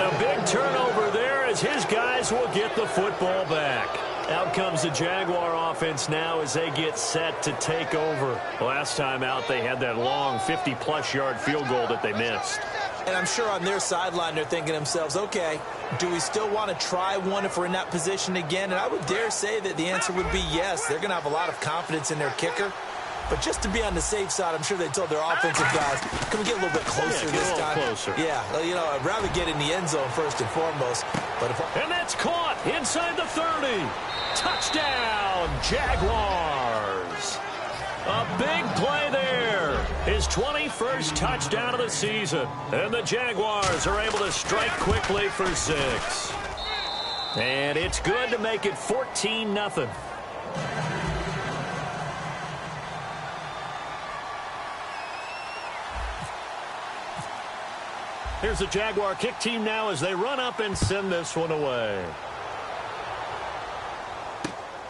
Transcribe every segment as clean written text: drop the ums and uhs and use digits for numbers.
And a big turnover there as his guys will get the football back. Out comes the Jaguar offense now as they get set to take over. Last time out, they had that long 50-plus yard field goal that they missed. And I'm sure on their sideline they're thinking to themselves, okay, do we still want to try one if we're in that position again? And I would dare say that the answer would be yes. They're going to have a lot of confidence in their kicker. But just to be on the safe side, I'm sure they told their offensive guys, can we get a little bit closer this time? Closer. Yeah, you know, I'd rather get in the end zone first and foremost. And that's caught inside the 30. Touchdown, Jaguars. A big play there. His 21st touchdown of the season. And the Jaguars are able to strike quickly for 6. And it's good to make it 14-0. Here's the Jaguar kick team now as they run up and send this one away.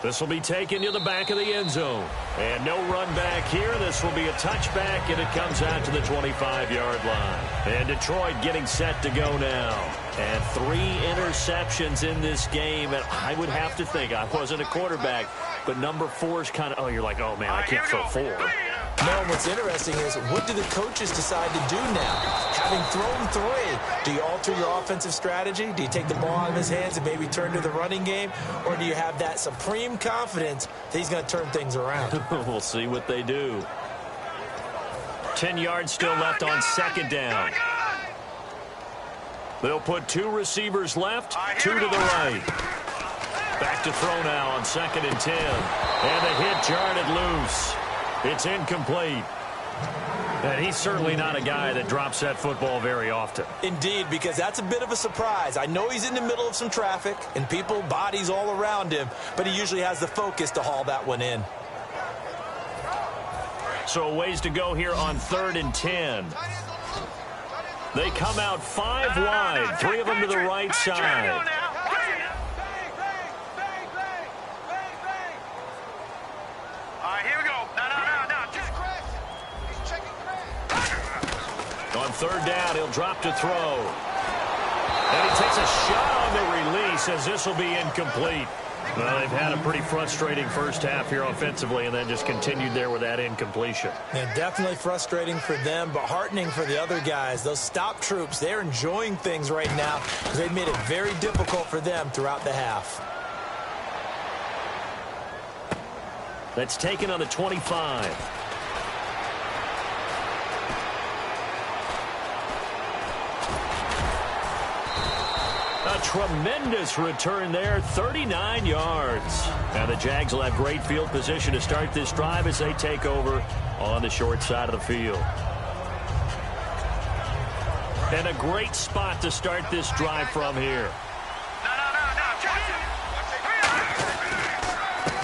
This will be taken to the back of the end zone. And no run back here. This will be a touchback, and it comes out to the 25-yard line. And Detroit getting set to go now. And 3 interceptions in this game. And I would have to think, I wasn't a quarterback, but number 4 is kind of, oh, you're like, oh, man, I can't throw 4. No, what's interesting is, what do the coaches decide to do now? Having thrown 3, do you alter your offensive strategy? Do you take the ball out of his hands and maybe turn to the running game? Or do you have that supreme confidence that he's going to turn things around? We'll see what they do. 10 yards still left on second down. They'll put 2 receivers left, 2 to the right. Back to throw now on 2nd and 10. And the hit jarred it loose. It's incomplete. And he's certainly not a guy that drops that football very often. Indeed, because that's a bit of a surprise. I know he's in the middle of some traffic and people, bodies all around him, but he usually has the focus to haul that one in. So a ways to go here on 3rd and 10. They come out 5 wide, 3 of them to the right side. On 3rd down, he'll drop to throw. And he takes a shot on the release as this will be incomplete. Well, they've had a pretty frustrating first half here offensively and then just continued there with that incompletion. Yeah, definitely frustrating for them, but heartening for the other guys. Those stop troops, they're enjoying things right now because they've made it very difficult for them throughout the half. That's taken on the 25. A tremendous return there, 39 yards. Now the Jags will have great field position to start this drive as they take over on the short side of the field. And a great spot to start this drive from here.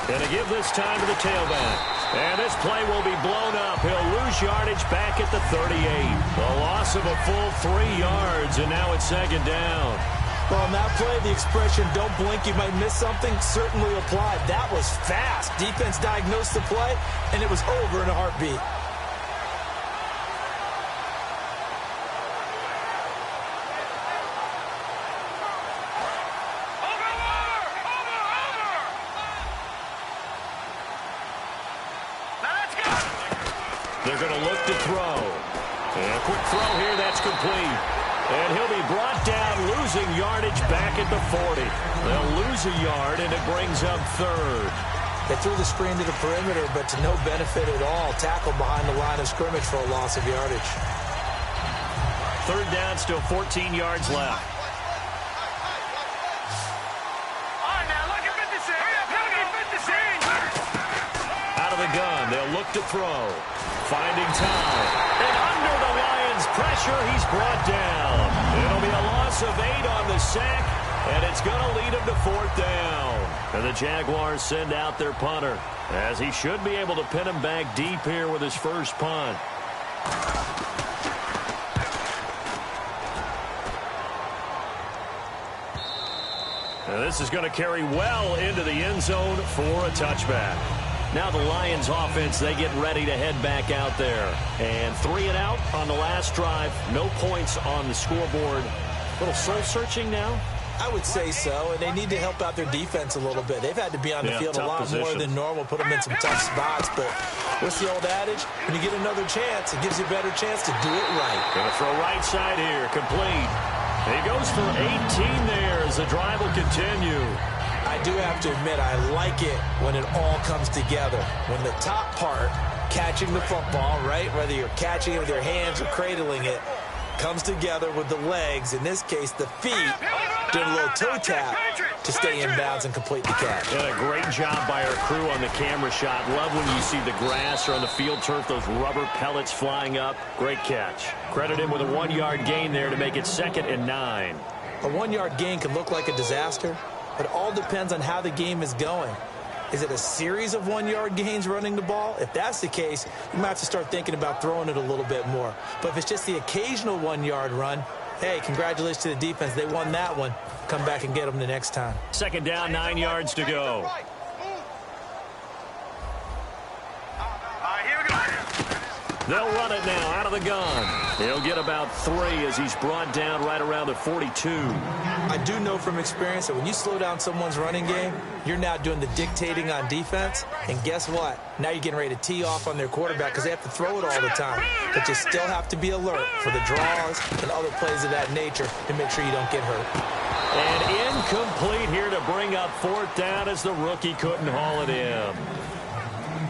And to give this time to the tailback. And this play will be blown up. He'll lose yardage back at the 38. A loss of a full 3 yards, and now it's 2nd down. Well, on that play, the expression, don't blink, you might miss something, certainly applied. That was fast. Defense diagnosed the play, and it was over in a heartbeat. They're going to look to throw. And a quick throw here, that's complete. And he'll be brought down, losing yardage back at the 40. They'll lose a yard, and it brings up 3rd. They threw the screen to the perimeter, but to no benefit at all. Tackled behind the line of scrimmage for a loss of yardage. 3rd down, still 14 yards left. Out of the gun, they'll look to throw. Finding time. And under the Lions' pressure, he's brought down. It'll be a loss of 8 on the sack, and it's going to lead him to 4th down. And the Jaguars send out their punter, as he should be able to pin him back deep here with his first punt. And this is going to carry well into the end zone for a touchback. Now the Lions offense, they get ready to head back out there. And 3 and out on the last drive. No points on the scoreboard A little soul-searching now? I would say so, and they need to help out their defense a little bit. They've had to be on the field a lot more than normal, put them in some tough spots. But what's the old adage? When you get another chance, it gives you a better chance to do it right. Going to throw right side here, complete. He goes for 18 there as the drive will continue. I do have to admit, I like it when it all comes together. When the top part, catching the football, right, whether you're catching it with your hands or cradling it, comes together with the legs, in this case the feet, doing a little toe tap to stay in bounds and complete the catch. And a great job by our crew on the camera shot. Love when you see the grass or on the field turf, those rubber pellets flying up. Great catch. Credit him with a 1-yard gain there to make it 2nd and 9. A 1-yard gain can look like a disaster, but it all depends on how the game is going. Is it a series of 1-yard gains running the ball? If that's the case, you might have to start thinking about throwing it a little bit more. But if it's just the occasional 1-yard run, hey, congratulations to the defense. They won that one. Come back and get them the next time. 2nd down, 9 yards to go. They'll run it now out of the gun. He'll get about 3 as he's brought down right around the 42. I do know from experience that when you slow down someone's running game, you're now doing the dictating on defense. And guess what? Now you're getting ready to tee off on their quarterback because they have to throw it all the time. But you still have to be alert for the draws and other plays of that nature to make sure you don't get hurt. And incomplete here to bring up 4th down as the rookie couldn't haul it in.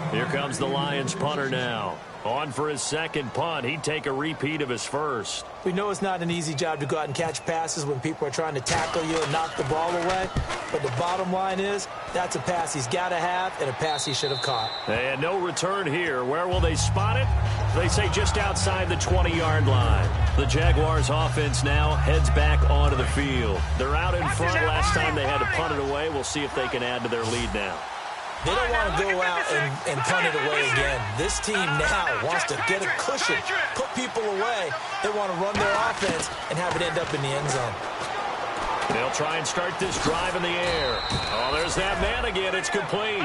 Here comes the Lions punter now. On for his 2nd punt. He'd take a repeat of his first. We know it's not an easy job to go out and catch passes when people are trying to tackle you and knock the ball away. But the bottom line is, that's a pass he's got to have and a pass he should have caught. And no return here. Where will they spot it? They say just outside the 20-yard line. The Jaguars offense now heads back onto the field. They're out in front last time they had to punt it away. We'll see if they can add to their lead now. They don't want to go out and punt it away again. This team now wants to get a cushion, put people away. They want to run their offense and have it end up in the end zone. They'll try and start this drive in the air. Oh, there's that man again. It's complete.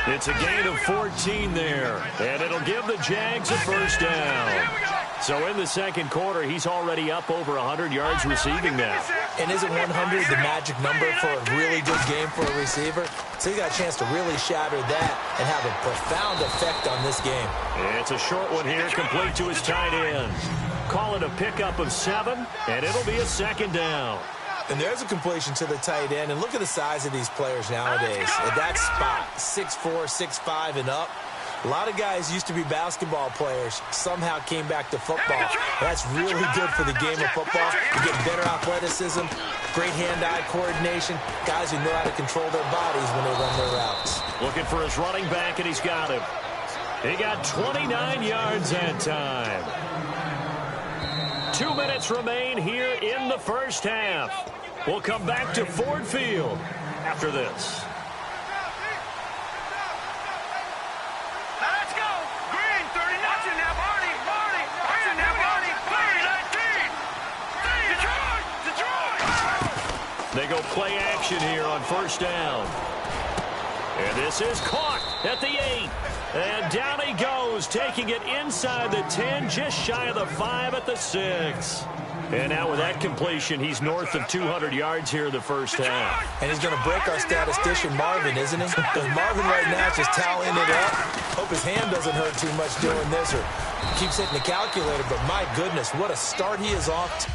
It's a gain of 14 there, and it'll give the Jags a 1st down. So in the 2nd quarter, he's already up over 100 yards receiving now. And isn't 100 the magic number for a really good game for a receiver? So he got a chance to really shatter that and have a profound effect on this game. It's a short one here, complete to his tight end. Call it a pickup of 7, and it'll be a 2nd down. And there's a completion to the tight end. And look at the size of these players nowadays. At that spot, 6'4", 6'5", and up. A lot of guys used to be basketball players, somehow came back to football. That's really good for the game of football. You get better athleticism, great hand-eye coordination, guys who know how to control their bodies when they run their routes. Looking for his running back, and he's got him. He got 29 yards that time. 2 minutes remain here in the 1st half. We'll come back to Ford Field after this. They go play action here on 1st down. And this is caught at the 8. And down he goes, taking it inside the 10, just shy of the 5 at the 6. And now with that completion, he's north of 200 yards here in the 1st half. And he's going to break our statistician Marvin, isn't he? Because Marvin right now is just tallying it up. Hope his hand doesn't hurt too much doing this or keeps hitting the calculator. But my goodness, what a start he is off to.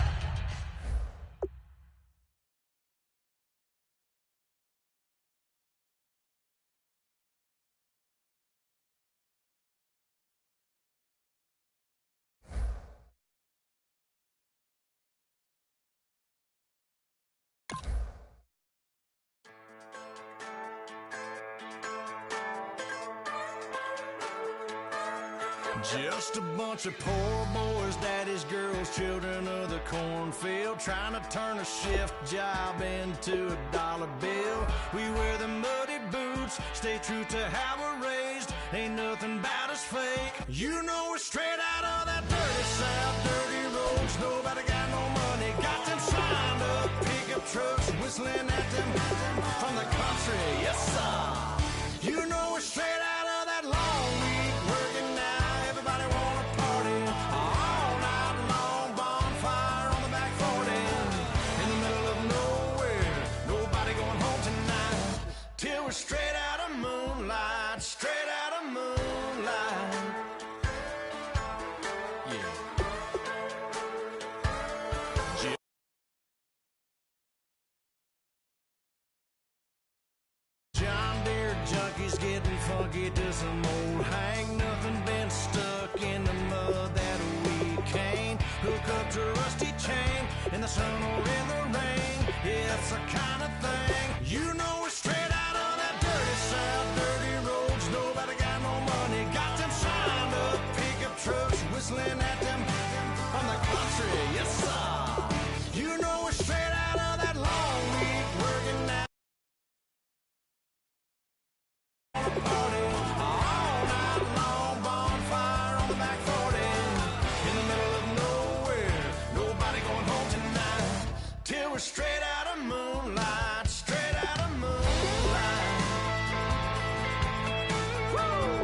Just a bunch of poor boys, daddy's girls, children of the cornfield, trying to turn a shift job into a dollar bill. We wear the muddy boots, stay true to how we're raised. Ain't nothing about us fake. You know we're straight out of that dirty South, dirty roads. Nobody got no money, got them signed up pickup trucks, whistling at them from the country. Yes, sir. You know we're straight out of that long week working now. Everybody wanna party all night long, bonfire on the back 40. junkie to some old hang. Nothing been stuck in the mud that we can't hook up to a rusty chain in the sun or in the rain. It's the kind of thing, you know, we're straight out of that dirty south, dirty roads. Nobody got no money, got them signed up pickup trucks, whistling at them from the country. Yes, sir. You know, we're straight out of that long week working now. We're straight out of moonlight, straight out of moonlight. Woo!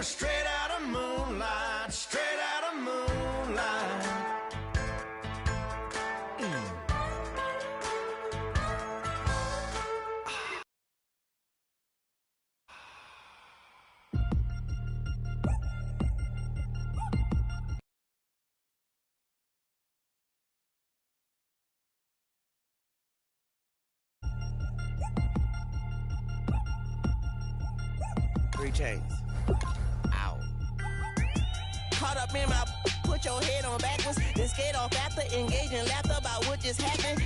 Straight out of moonlight, straight out of moonlight. Three chains. Ow. Caught up in my, put your head on backwards, then skate off after, engage in laughter about what just happened.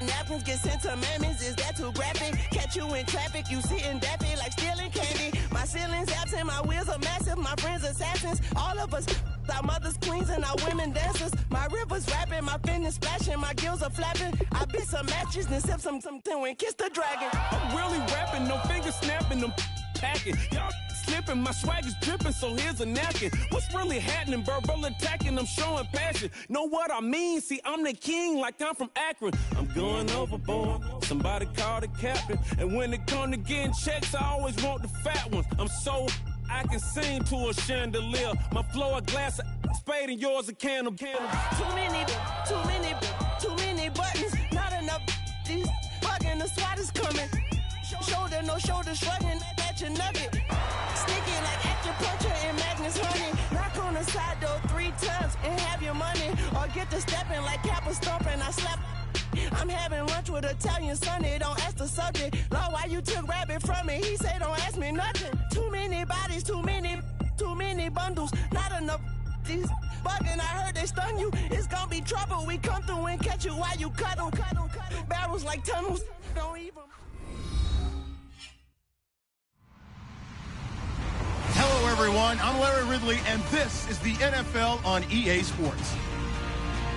Napkins get sent to mammies, is that too graphic? Catch you in traffic, you sitting daffy like stealing candy. My ceiling's absent, my wheels are massive, my friends assassins. All of us, our mothers queens and our women dancers. My rivers rapping, my fingers splashing, my gills are flapping. I bit some matches, then sip something and kiss the dragon. I'm really rapping, no fingers snapping, them packing. Y'all slipping, my swag is dripping, so here's a napkin. What's really happening? Verbal attacking, I'm showing passion. Know what I mean? See, I'm the king like I'm from Akron. I'm going overboard, somebody call the captain. And when it come to getting checks, I always want the fat ones. I'm so I can sing to a chandelier. My flow a glass of spade and yours a can of Too many buttons, not enough. These bugging, the SWAT is coming. Shoulder, no shoulder shrugging at your nugget. Sticky like acupuncture and Magnus honey. Knock on the side door 3 times and have your money. Or get to stepping like Kappa stomping. I slap. I'm having lunch with Italian Sonny. Don't ask the subject. Lord, why you took rabbit from me? He say don't ask me nothing. Too many bodies, too many bundles. Not enough. These bugging, I heard they stun you. It's gonna be trouble. We come through and catch you while you cuddle. Barrels like tunnels. Don't even. Hello, everyone. I'm Larry Ridley, and this is the NFL on EA Sports.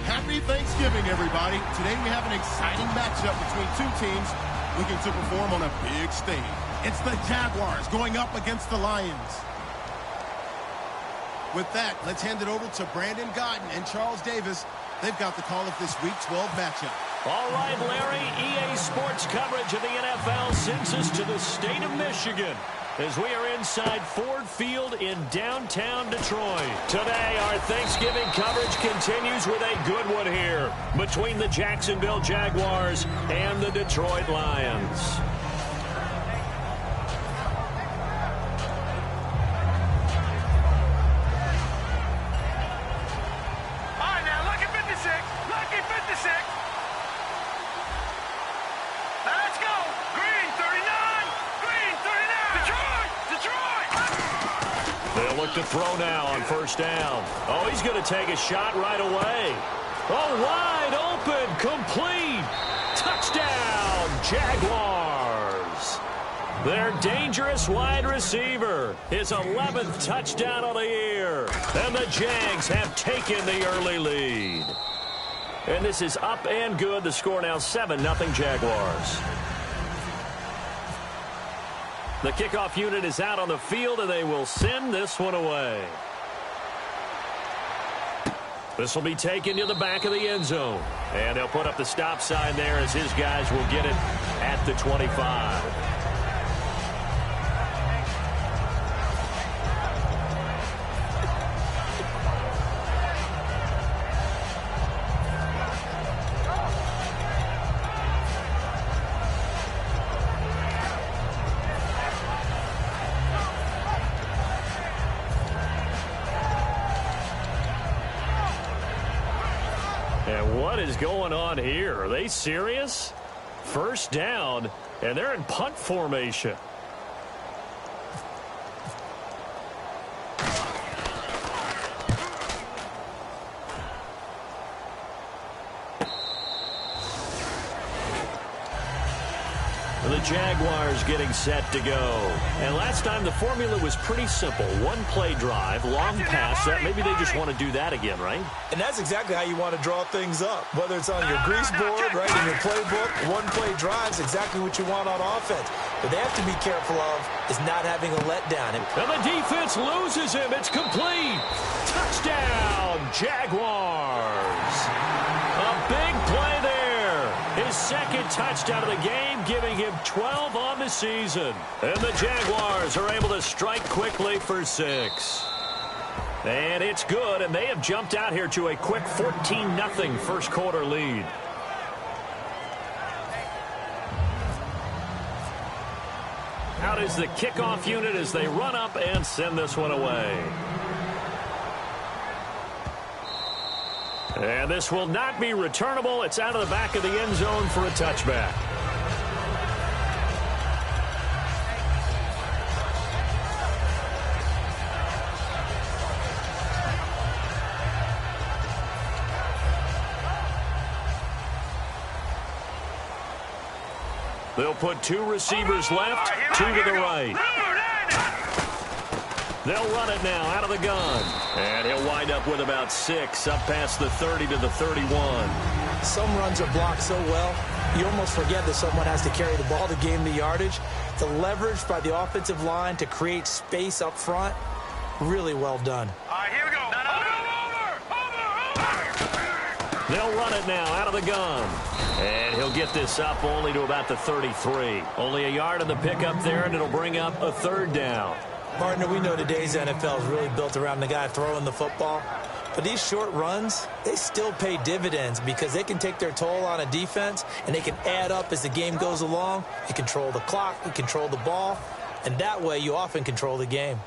Happy Thanksgiving, everybody. Today we have an exciting matchup between two teams looking to perform on a big stage. It's the Jaguars going up against the Lions. With that, let's hand it over to Brandon Godden and Charles Davis. They've got the call of this Week 12 matchup. All right, Larry, EA Sports coverage of the NFL sends us to the state of Michigan as we are inside Ford Field in downtown Detroit. Today, our Thanksgiving coverage continues with a good one here between the Jacksonville Jaguars and the Detroit Lions. Look to throw now on first down. Oh, he's going to take a shot right away. Oh, wide open, complete. Touchdown, Jaguars. Their dangerous wide receiver, his 11th touchdown of the year. And the Jags have taken the early lead. And this is up and good. The score now 7-0 Jaguars. The kickoff unit is out on the field, and they will send this one away. This will be taken to the back of the end zone. And they'll put up the stop sign there as his guys will get it at the 25. What is going on here? Are they serious? First down, and they're in punt formation. The Jaguars getting set to go. And last time the formula was pretty simple. One play drive, long pass. Maybe they just want to do that again, right? And that's exactly how you want to draw things up. Whether it's on your grease board, right, in your playbook, one play drive is exactly what you want on offense. What they have to be careful of is not having a letdown. And the defense loses him. It's complete. Touchdown, Jaguars. A big play there. His second touchdown of the game, giving him 12 on the season. And the Jaguars are able to strike quickly for 6. And it's good, and they have jumped out here to a quick 14-0 first quarter lead. Out is the kickoff unit as they run up and send this one away. And this will not be returnable. It's out of the back of the end zone for a touchback. They'll put 2 receivers left, 2 to the right. They'll run it now out of the gun. And he'll wind up with about 6 up past the 30 to the 31. Some runs are blocked so well, you almost forget that someone has to carry the ball to gain the yardage. The leverage by the offensive line to create space up front, really well done. All right, here we go. Over. They'll run it now out of the gun. And he'll get this up only to about the 33. Only a yard on the pickup there, and it'll bring up a 3rd down. Partner, we know today's NFL is really built around the guy throwing the football. But these short runs, they still pay dividends because they can take their toll on a defense, and they can add up as the game goes along. You control the clock, you control the ball, and that way you often control the game.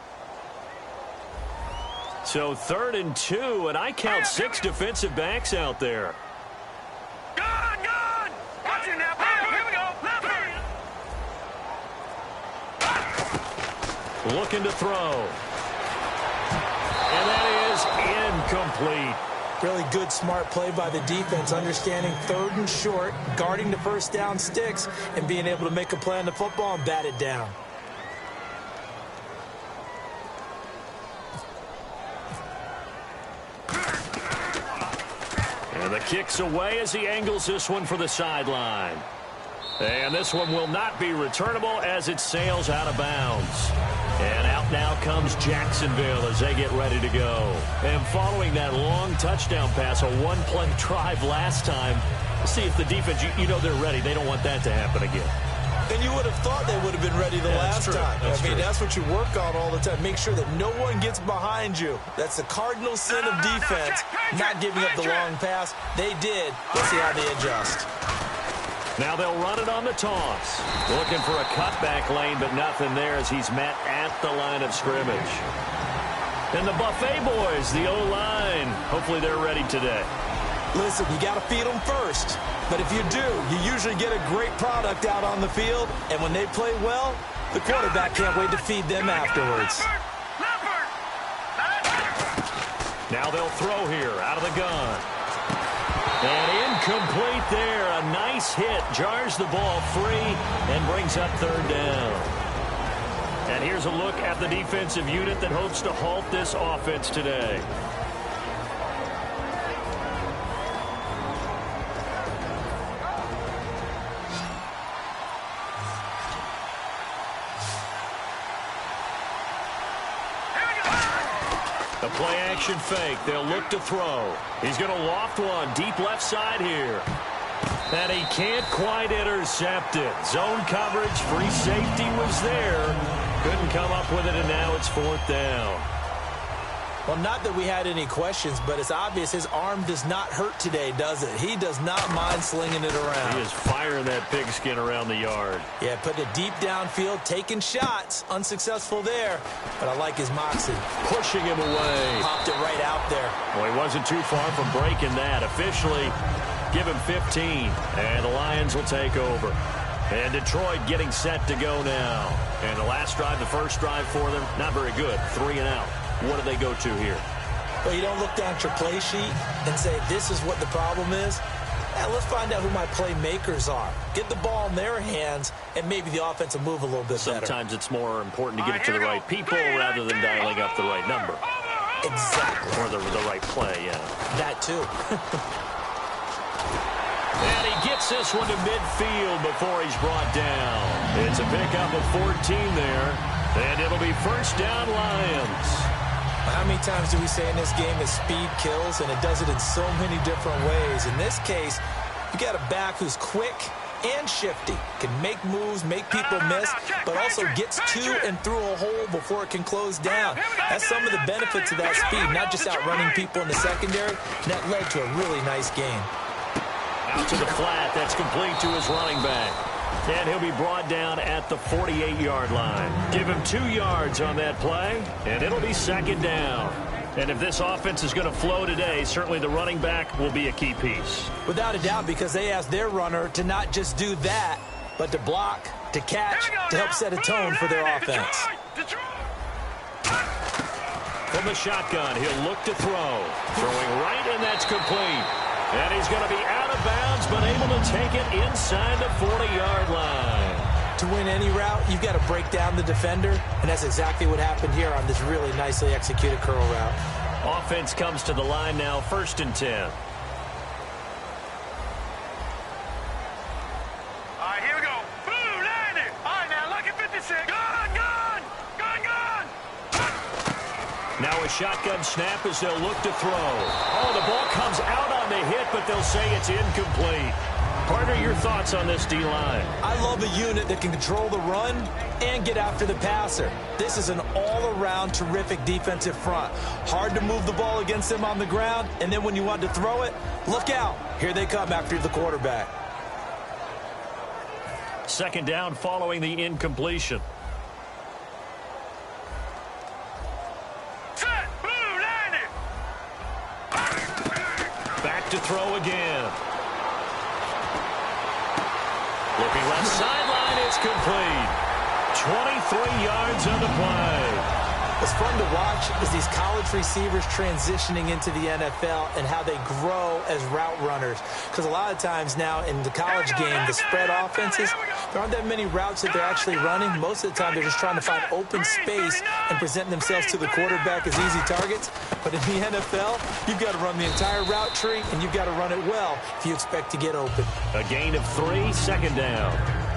So 3rd and 2, and I count 6 defensive backs out there. Gun! Watch it now. Here we go. Looking to throw. And that is incomplete. Really good, smart play by the defense, understanding 3rd and short, guarding the first down sticks, and being able to make a play on the football and bat it down. And the kick's away as he angles this one for the sideline. And this one will not be returnable as it sails out of bounds. And out now comes Jacksonville as they get ready to go. And following that long touchdown pass, a one-play drive last time, see if the defense, you know they're ready. They don't want that to happen again. And you would have thought they would have been ready the last time. That's what you work on all the time. Make sure that no one gets behind you. That's the cardinal sin of defense, not giving up the long pass. They did. Let's see how they adjust. Now they'll run it on the toss. Looking for a cutback lane, but nothing there as he's met at the line of scrimmage. And the Buffet boys, the O-line, hopefully they're ready today. Listen, you got to feed them first. But if you do, you usually get a great product out on the field. And when they play well, the quarterback can't wait to feed them afterwards. Now they'll throw here out of the gun. And incomplete there. A nice hit. Jars the ball free and brings up 3rd down. And here's a look at the defensive unit that hopes to halt this offense today. The play-action fake. They'll look to throw. He's going to loft one deep left side here. And he can't quite intercept it. Zone coverage, free safety was there. Couldn't come up with it, and now it's 4th down. Well, not that we had any questions, but it's obvious his arm does not hurt today, does it? He does not mind slinging it around. He is firing that pigskin around the yard. Yeah, putting it deep downfield, taking shots. Unsuccessful there, but I like his moxie. Pushing him away. Popped it right out there. Well, he wasn't too far from breaking that. Officially, give him 15, and the Lions will take over. And Detroit getting set to go now. And the last drive, the first drive for them, not very good. 3 and out. What do they go to here? Well, you don't look down at your play sheet and say, this is what the problem is. Now, let's find out who my playmakers are. Get the ball in their hands, and maybe the offense will move a little bit better. Sometimes it's more important to get it to the right people rather than dialing up the right number. Exactly. Or the right play, yeah. That, too. And he gets this one to midfield before he's brought down. It's a pickup of 14 there, and it'll be first down Lions. How many times do we say in this game that speed kills, and it does it in so many different ways? In this case, you got a back who's quick and shifty, can make moves, make people miss, but also gets to and through a hole before it can close down. That's some of the benefits of that speed, not just outrunning people in the secondary, and that led to a really nice game. Out to the flat, that's complete to his running back. And he'll be brought down at the 48-yard line. Give him 2 yards on that play, and it'll be second down. And if this offense is going to flow today, certainly the running back will be a key piece. Without a doubt, because they asked their runner to not just do that, but to block, to catch, to help set a tone for their offense. From the shotgun, he'll look to throw. Throwing right, and that's complete. And he's going to be out of bounds, but able to take it inside the 40-yard line. To win any route, you've got to break down the defender, and that's exactly what happened here on this really nicely executed curl route. Offense comes to the line now, 1st and 10. All right, here we go. Boom, landed. All right, now look at 56. Gun. Now a shotgun snap as they'll look to throw. Oh, the ball comes out on the hit, but they'll say it's incomplete. Partner, your thoughts on this D-line? I love a unit that can control the run and get after the passer. This is an all-around terrific defensive front. Hard to move the ball against them on the ground, and then when you want to throw it, look out. Here they come after the quarterback. Second down following the incompletion. Back to throw again. Looking left sideline, it's complete. 23 yards on the play. What's fun to watch is these college receivers transitioning into the NFL and how they grow as route runners. Because a lot of times now in the college game, the spread offenses, there aren't that many routes that they're actually running. Most of the time, they're just trying to find open space and present themselves to the quarterback as easy targets. But in the NFL, you've got to run the entire route tree, and you've got to run it well if you expect to get open. A gain of 3, second down.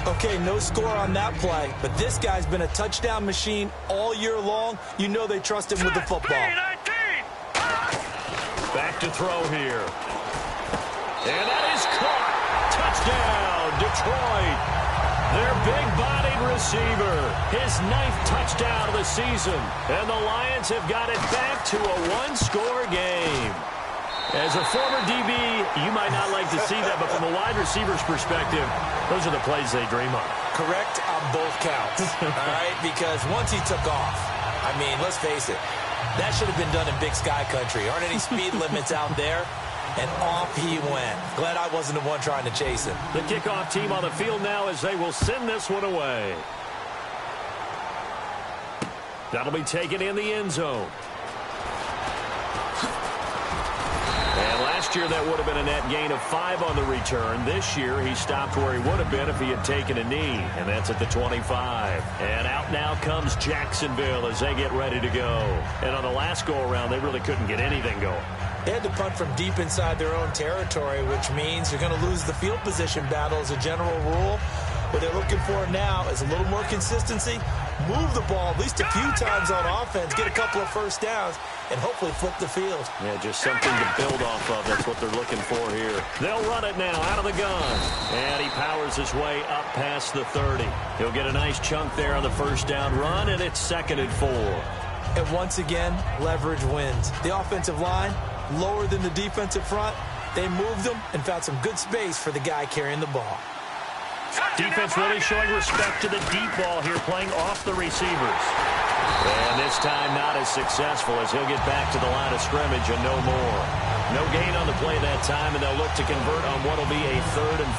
Okay, no score on that play, but this guy's been a touchdown machine all year long. You know they trust him with the football. Back to throw here. And that is caught. Touchdown, Detroit. Their big-bodied receiver. His 9th touchdown of the season. And the Lions have got it back to a 1-score game. As a former DB, you might not like to see that, but from a wide receiver's perspective, those are the plays they dream of. Correct on both counts, all right? Because once he took off, I mean, let's face it, that should have been done in Big Sky Country. Aren't any speed limits out there? And off he went. Glad I wasn't the one trying to chase him. The kickoff team on the field now as they will send this one away. That'll be taken in the end zone. And last year, that would have been a net gain of 5 on the return. This year, he stopped where he would have been if he had taken a knee, and that's at the 25. And out now comes Jacksonville as they get ready to go. And on the last go-around, they really couldn't get anything going. They had to punt from deep inside their own territory, which means you're going to lose the field position battle as a general rule. What they're looking for now is a little more consistency, move the ball at least a few times on offense, get a couple of first downs, and hopefully flip the field. Yeah, just something to build off of. That's what they're looking for here. They'll run it now out of the gun. And he powers his way up past the 30. He'll get a nice chunk there on the first down run, and it's 2nd and 4. And once again, leverage wins. The offensive line, lower than the defensive front. They moved them and found some good space for the guy carrying the ball. Defense really showing respect to the deep ball here, playing off the receivers. And this time not as successful as he'll get back to the line of scrimmage and no more. No gain on the play that time, and they'll look to convert on what will be a 3rd and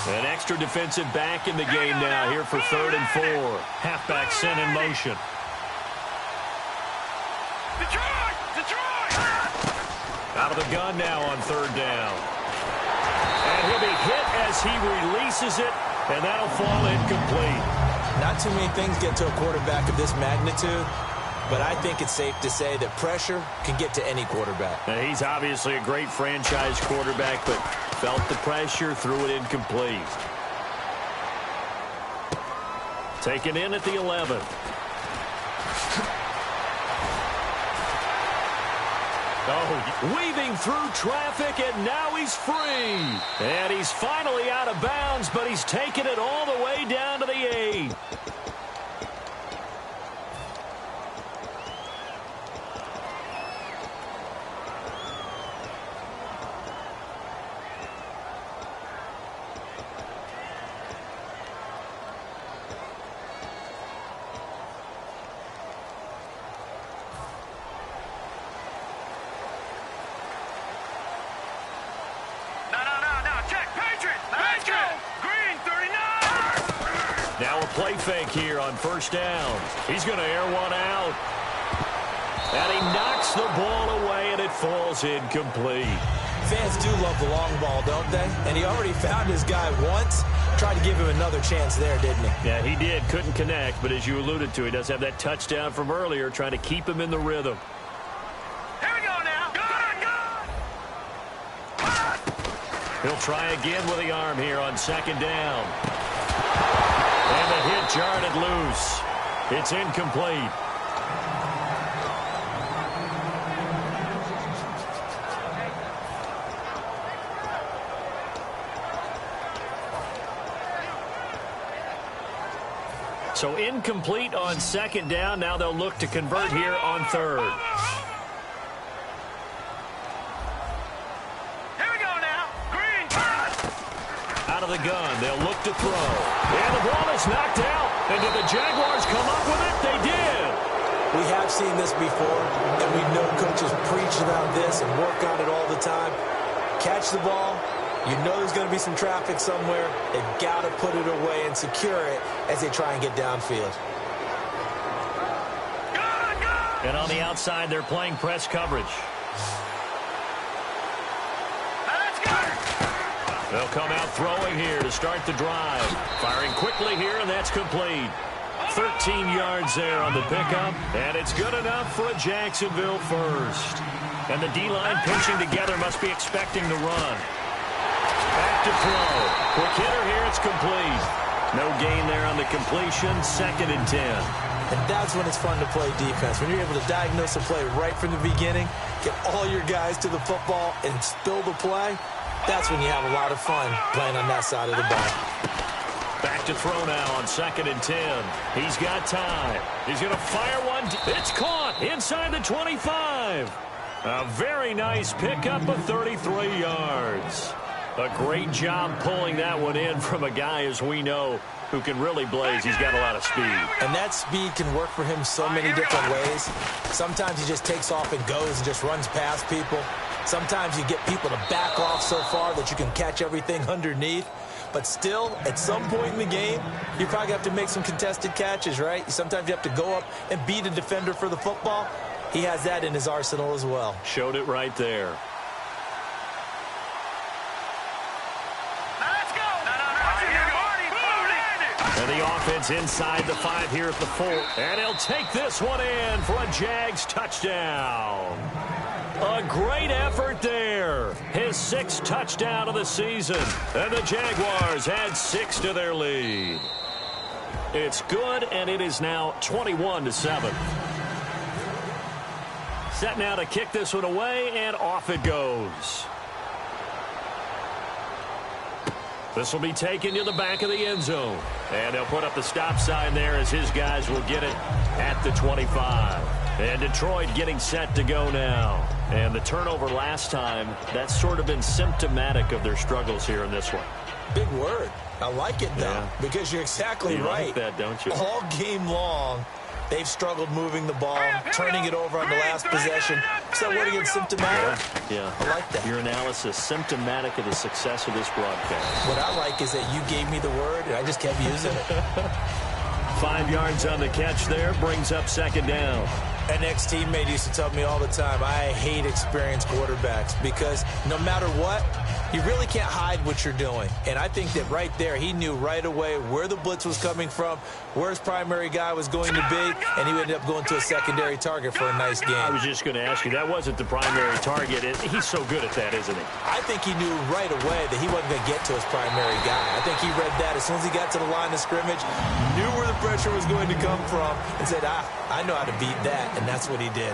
4. An extra defensive back in the game now here for 3rd and 4. Halfback sent in motion. Out of the gun now on 3rd down. And he'll be hit as he releases it, and that'll fall incomplete. Not too many things get to a quarterback of this magnitude, but I think it's safe to say that pressure can get to any quarterback. Now, he's obviously a great franchise quarterback, but felt the pressure, threw it incomplete. Taken in at the 11. Oh, weaving through traffic, and now he's free. And he's finally out of bounds, but he's taken it all the way down to the 8. Play fake here on 1st down. He's going to air one out. And he knocks the ball away, and it falls incomplete. Fans do love the long ball, don't they? And he already found his guy once. Tried to give him another chance there, didn't he? Yeah, he did. Couldn't connect, but as you alluded to, he does have that touchdown from earlier, trying to keep him in the rhythm. Here we go now. He'll try again with the arm here on 2nd down. And the hit jarred it loose. It's incomplete. So incomplete on 2nd down. Now they'll look to convert here on 3rd. Out of the gun, they'll look to throw. And the ball is knocked out. And did the Jaguars come up with it? They did. We have seen this before, and we know coaches preach about this and work on it all the time. Catch the ball. You know there's going to be some traffic somewhere. They've got to put it away and secure it as they try and get downfield. And on the outside, they're playing press coverage. They'll come out throwing here to start the drive. Firing quickly here, and that's complete. 13 yards there on the pickup, and it's good enough for a Jacksonville first. And the D-line pinching together must be expecting the run. Back to throw. Quick hitter here, it's complete. No gain there on the completion, 2nd and 10. And that's when it's fun to play defense. When you're able to diagnose a play right from the beginning, get all your guys to the football, and spill the play, that's when you have a lot of fun playing on that side of the ball. Back to throw now on 2nd and 10. He's got time. He's going to fire one. It's caught inside the 25. A very nice pickup of 33 yards. A great job pulling that one in from a guy, as we know, who can really blaze. He's got a lot of speed. And that speed can work for him so many different ways. Sometimes he just takes off and goes and just runs past people. Sometimes you get people to back off so far that you can catch everything underneath. But still, at some point in the game, you probably have to make some contested catches, right? Sometimes you have to go up and beat a defender for the football. He has that in his arsenal as well. Showed it right there. And the offense inside the 5 here at the 4. And he'll take this one in for a Jags touchdown. A great effort there. His 6th touchdown of the season. And the Jaguars add 6 to their lead. It's good, and it is now 21-7. Set now to kick this one away, and off it goes. This will be taken to the back of the end zone. And they'll put up the stop sign there as his guys will get it at the 25. And Detroit getting set to go now. And the turnover last time, that's sort of been symptomatic of their struggles here in this one. Big word. I like it, though, because you're exactly right. You like that, don't you? All game long, they've struggled moving the ball, turning it over on the last possession. So what again, symptomatic? Yeah. I like that. Your analysis, symptomatic of the success of this broadcast. What I like is that you gave me the word, and I just kept using it. 5 yards on the catch there, brings up 2nd down. An ex-teammate used to tell me all the time, I hate experienced quarterbacks because no matter what, you really can't hide what you're doing. And I think that right there, he knew right away where the blitz was coming from, where his primary guy was going to be, and he ended up going to a secondary target for a nice game. I was just going to ask you, that wasn't the primary target. He's so good at that, isn't he? I think he knew right away that he wasn't going to get to his primary guy. I think he read that as soon as he got to the line of scrimmage, knew where the pressure was going to come from, and said, I know how to beat that. And that's what he did.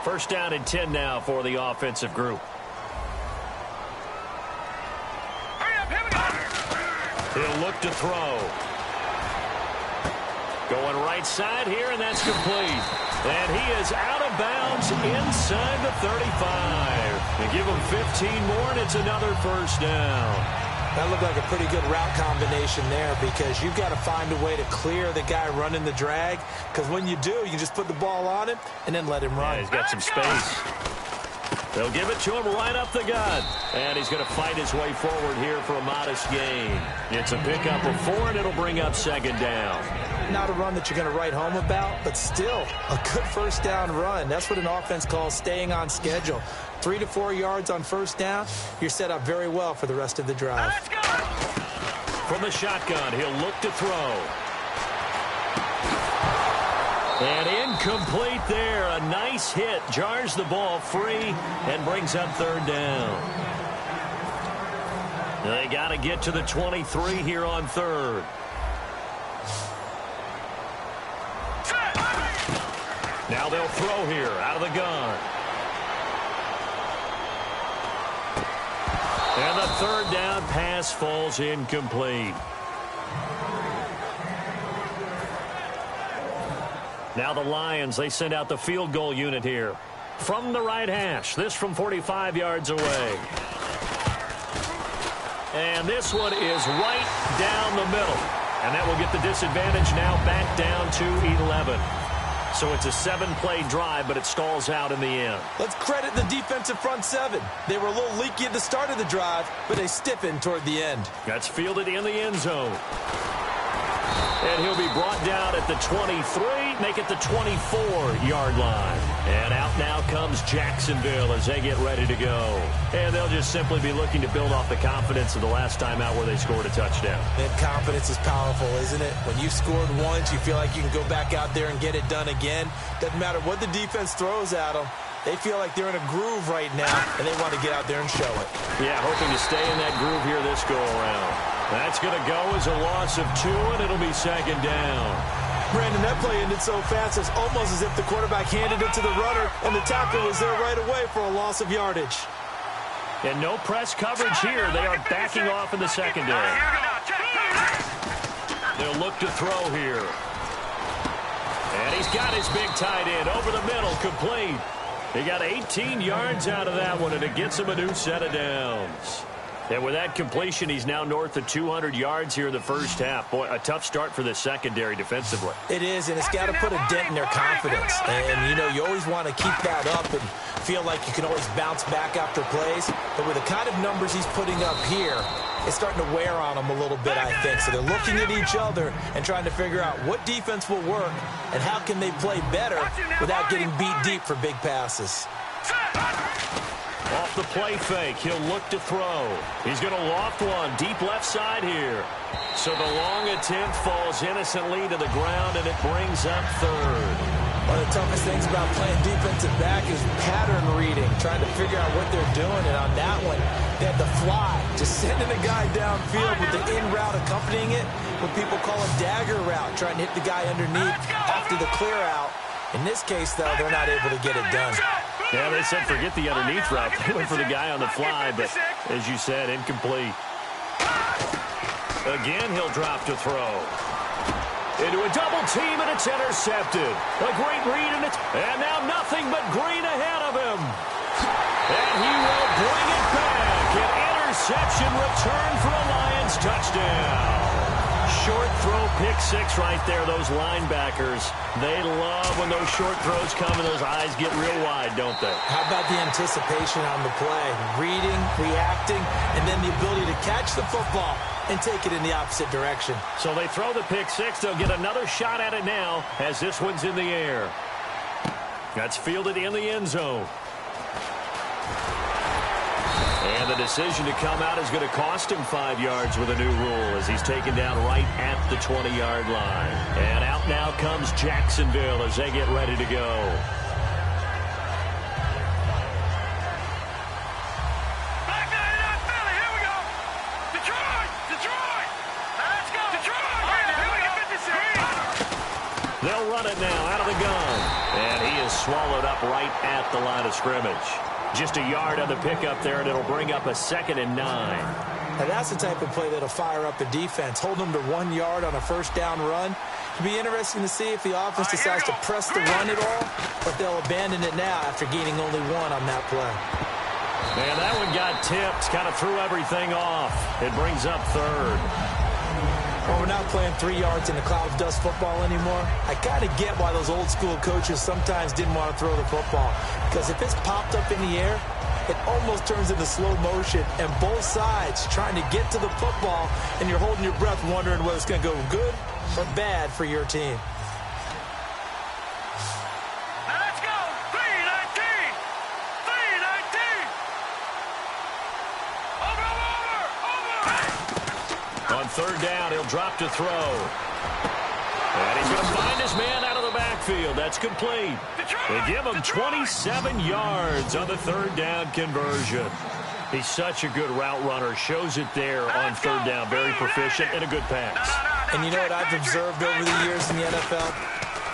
First down and 10 now for the offensive group. He'll look to throw. Going right side here, and that's complete. And he is out of bounds inside the 35. And give him 15 more, and it's another first down. That looked like a pretty good route combination there because you've got to find a way to clear the guy running the drag because when you do, you can just put the ball on him and then let him run. Yeah, he's got some space. They'll give it to him right up the gut. And he's going to fight his way forward here for a modest gain. It's a pickup of 4, and it'll bring up 2nd down. Not a run that you're going to write home about, but still a good first down run. That's what an offense calls staying on schedule. 3 to 4 yards on first down, you're set up very well for the rest of the drive. From the shotgun, he'll look to throw. And incomplete there. A nice hit. Jars the ball free and brings up 3rd down. They got to get to the 23 here on 3rd. Now they'll throw here out of the gun. And the 3rd down pass falls incomplete. Now the Lions, they send out the field goal unit here. From the right hash, this from 45 yards away. And this one is right down the middle. And that will get the disadvantage now back down to 11. So it's a 7-play drive, but it stalls out in the end. Let's credit the defensive front 7. They were a little leaky at the start of the drive, but they stiffened toward the end. That's fielded in the end zone. And he'll be brought down at the 23, make it the 24-yard line. And out now comes Jacksonville as they get ready to go. And they'll just simply be looking to build off the confidence of the last time out where they scored a touchdown. And confidence is powerful, isn't it? When you've scored once, you feel like you can go back out there and get it done again. Doesn't matter what the defense throws at them. They feel like they're in a groove right now, and they want to get out there and show it. Yeah, hoping to stay in that groove here this go-around. That's going to go as a loss of 2, and it'll be 2nd down. Brandon, that play ended so fast, it's almost as if the quarterback handed it to the runner, and the tackle was there right away for a loss of yardage. And no press coverage here. They are backing off in the secondary. They'll look to throw here. And he's got his big tight end over the middle, complete. He got 18 yards out of that one, and it gets him a new set of downs. And with that completion, he's now north of 200 yards here in the first half. Boy, a tough start for the secondary defensively. It is, and it's got to put a dent in their confidence. And, you know, you always want to keep that up and feel like you can always bounce back after plays. But with the kind of numbers he's putting up here, it's starting to wear on them a little bit, I think. So they're looking at each other and trying to figure out what defense will work and how can they play better without getting beat deep for big passes. Off the play fake, he'll look to throw. He's going to loft one deep left side here. So the long attempt falls innocently to the ground, and it brings up third. One of the toughest things about playing defensive back is pattern reading, trying to figure out what they're doing. And on that one, they had the fly, just sending the guy downfield with the in route accompanying it, what people call a dagger route, trying to hit the guy underneath after the clear out. In this case, though, they're not able to get it done. Yeah, they said forget the underneath route. They went for the guy on the fly, but as you said, incomplete. Again, he'll drop to throw. Into a double team, and it's intercepted. A great read, and now nothing but green ahead of him. And he will bring it back. An interception return for a Lions touchdown. Short throw, pick six right there. Those linebackers, they love when those short throws come and those eyes get real wide, don't they? How about the anticipation on the play? Reading, reacting, and then the ability to catch the football and take it in the opposite direction. So they throw the pick six. They'll get another shot at it now as this one's in the air. That's fielded in the end zone. And the decision to come out is going to cost him 5 yards with a new rule as he's taken down right at the 20-yard line. And out now comes Jacksonville as they get ready to go. Back to Philly. Here we go. Detroit. Detroit. Let's go. Detroit. Here we go. They'll run it now out of the gun. And he is swallowed up right at the line of scrimmage. Just a yard on the pickup there, and it'll bring up a 2nd and 9. Now that's the type of play that'll fire up the defense. Hold them to 1 yard on a first down run. It'll be interesting to see if the offense decides to press the run at all, but they'll abandon it now after gaining only 1 on that play. Man, that one got tipped, kind of threw everything off. It brings up 3rd. Well, we're not playing 3 yards in the cloud of dust football anymore. I kind of get why those old school coaches sometimes didn't want to throw the football. Because if it's popped up in the air, it almost turns into slow motion. And both sides trying to get to the football, and you're holding your breath wondering whether it's going to go good or bad for your team. Let's go. 3-19. 3-19. Over. On 3rd down, he'll drop to throw. And he's going to find his man out of the backfield. That's complete. They give him 27 yards on the 3rd down conversion. He's such a good route runner. Shows it there on 3rd down. Very proficient and a good pass. And you know what I've observed over the years in the NFL?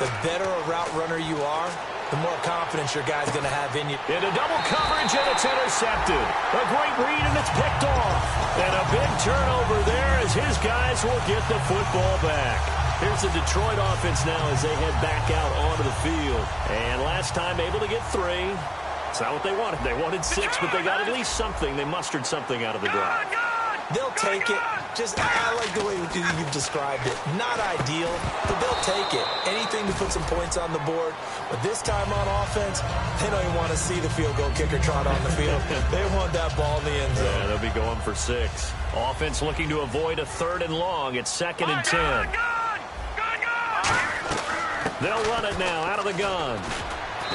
The better a route runner you are, the more confidence your guy's going to have in you. Into double coverage, and it's intercepted. A great read, and it's picked off. And a big turnover there as his guys will get the football back. Here's the Detroit offense now as they head back out onto the field. And last time able to get 3. It's not what they wanted. They wanted 6, but they got at least something. They mustered something out of the drive. They'll take it. I like the way you've described it. Not ideal, but they'll take it. Anything to put some points on the board. But this time on offense, they don't even want to see the field goal kicker trot on the field. They want that ball in the end zone. Yeah, they'll be going for 6. Offense looking to avoid a 3rd and long. It's 2nd and 10. They'll run it now out of the gun.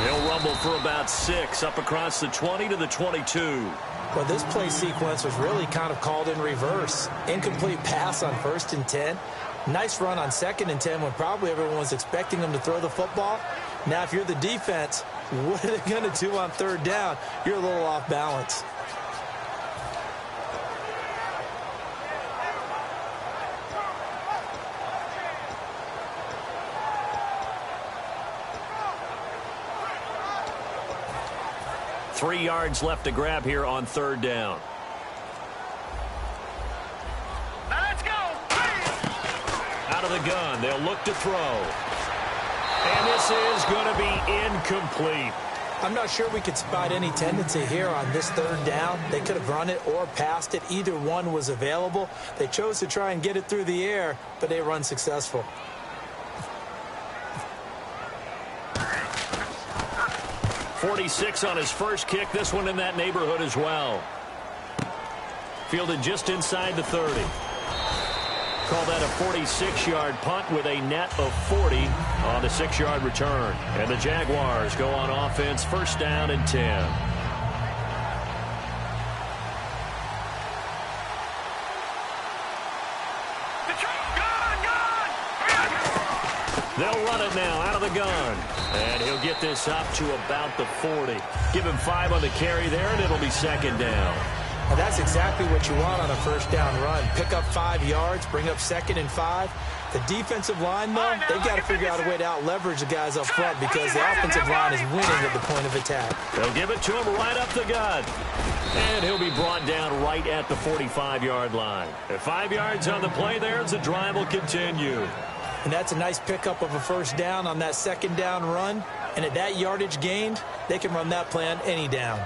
He'll rumble for about 6 up across the 20 to the 22. Well, this play sequence was really kind of called in reverse. Incomplete pass on 1st and 10. Nice run on 2nd and 10 when probably everyone was expecting them to throw the football. Now, if you're the defense, what are they going to do on 3rd down? You're a little off balance. Three yards left to grab here on 3rd down. Let's go. Out of the gun, they'll look to throw. And this is going to be incomplete. I'm not sure we could spot any tendency here on this 3rd down. They could have run it or passed it. Either one was available. They chose to try and get it through the air, but they were unsuccessful. .46 on his first kick. This one in that neighborhood as well. Fielded just inside the 30. Call that a 46-yard punt with a net of 40 on the 6-yard return. And the Jaguars go on offense, 1st down and 10. They'll run it now out of the gun. And he'll get this up to about the 40. Give him 5 on the carry there, and it'll be second down. Well, that's exactly what you want on a first down run. Pick up 5 yards, bring up 2nd and 5. The defensive line, though, they've got to figure out a way to out-leverage the guys up front because the offensive line is winning at the point of attack. They'll give it to him right up the gut. And he'll be brought down right at the 45-yard line. At 5 yards on the play there, the drive will continue. And that's a nice pickup of a first down on that second down run. And at that yardage gained, they can run that play on any down.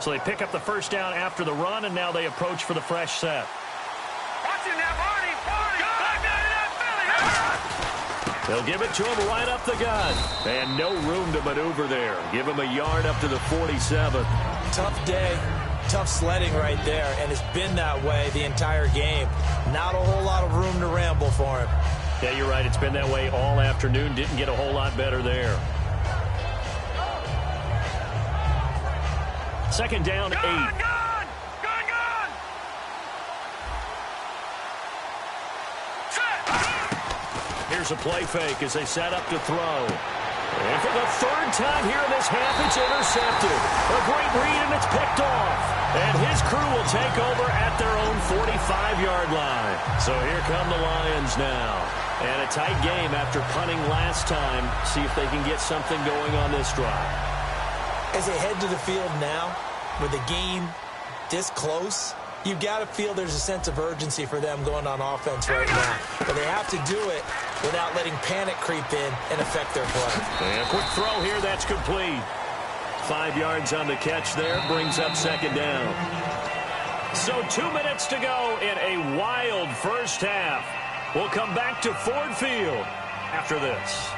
So they pick up the first down after the run, and now they approach for the fresh set. Watch him now, Barney. They'll give it to him right up the gut. And no room to maneuver there. Give him a yard up to the 47. Tough day. Tough sledding right there, and it's been that way the entire game. Not a whole lot of room to ramble for him. Yeah, you're right. It's been that way all afternoon. Didn't get a whole lot better there. Second down, 8. Gun! Here's a play fake as they set up to throw. And for the 3rd time here in this half, it's intercepted. A great read, and it's picked off. And his crew will take over at their own 45-yard line. So here come the Lions now. And a tight game after punting last time. See if they can get something going on this drive. As they head to the field now, with the game this close, you've got to feel there's a sense of urgency for them going on offense right now. But they have to do it without letting panic creep in and affect their play. And a quick throw here, that's complete. 5 yards on the catch there, brings up second down. So 2 minutes to go in a wild first half. We'll come back to Ford Field after this.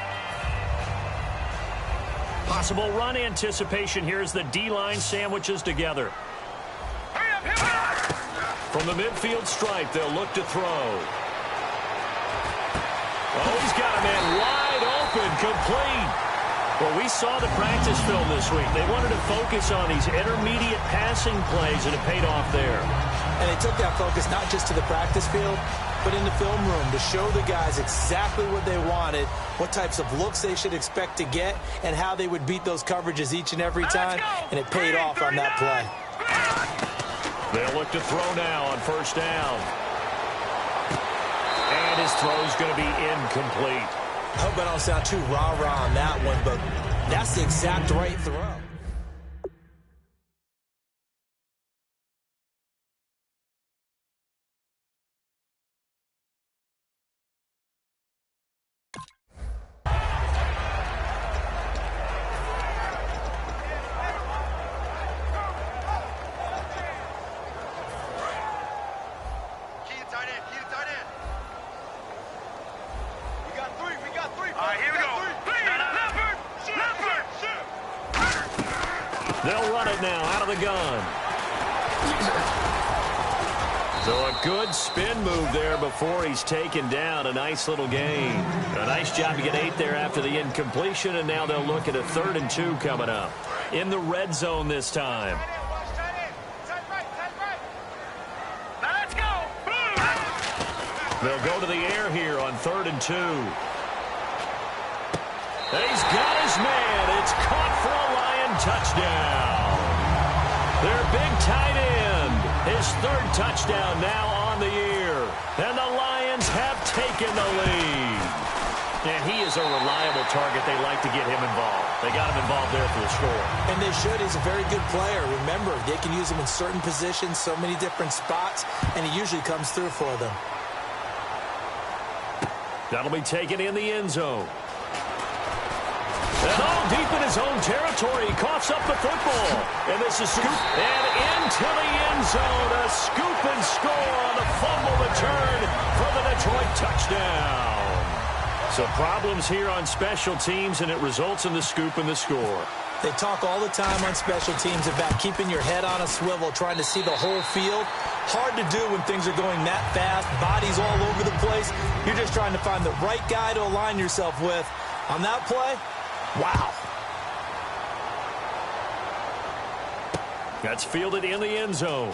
Possible run anticipation here as the D-line sandwiches together. From the midfield stripe, they'll look to throw. Oh, he's got a man wide open, complete. Well, we saw the practice film this week. They wanted to focus on these intermediate passing plays, and it paid off there. And they took that focus not just to the practice field, but in the film room to show the guys exactly what they wanted, what types of looks they should expect to get, and how they would beat those coverages each and every time, and it paid off on that play. They'll look to throw now on first down. And his throw's going to be incomplete. I hope I don't sound too rah-rah on that one, but that's the exact right throw. They'll run it now out of the gun. So a good spin move there before he's taken down. A nice little gain. A nice job to get 8 there after the incompletion, and now they'll look at a 3rd and 2 coming up. In the red zone this time. Let's go. They'll go to the air here on 3rd and 2. And he's got his man. It's caught for a Lion touchdown. Their big tight end. His 3rd touchdown now on the year. And the Lions have taken the lead. And he is a reliable target. They like to get him involved. They got him involved there for the score. And they should. He's a very good player. Remember, they can use him in certain positions, so many different spots, and he usually comes through for them. That'll be taken in the end zone. And all deep in his own territory, he coughs up the football. And this is scoop. And into the end zone, a scoop and score on the fumble return for the Detroit touchdown. So problems here on special teams, and it results in the scoop and the score. They talk all the time on special teams about keeping your head on a swivel, trying to see the whole field. Hard to do when things are going that fast, bodies all over the place. You're just trying to find the right guy to align yourself with. On that play, wow. That's fielded in the end zone.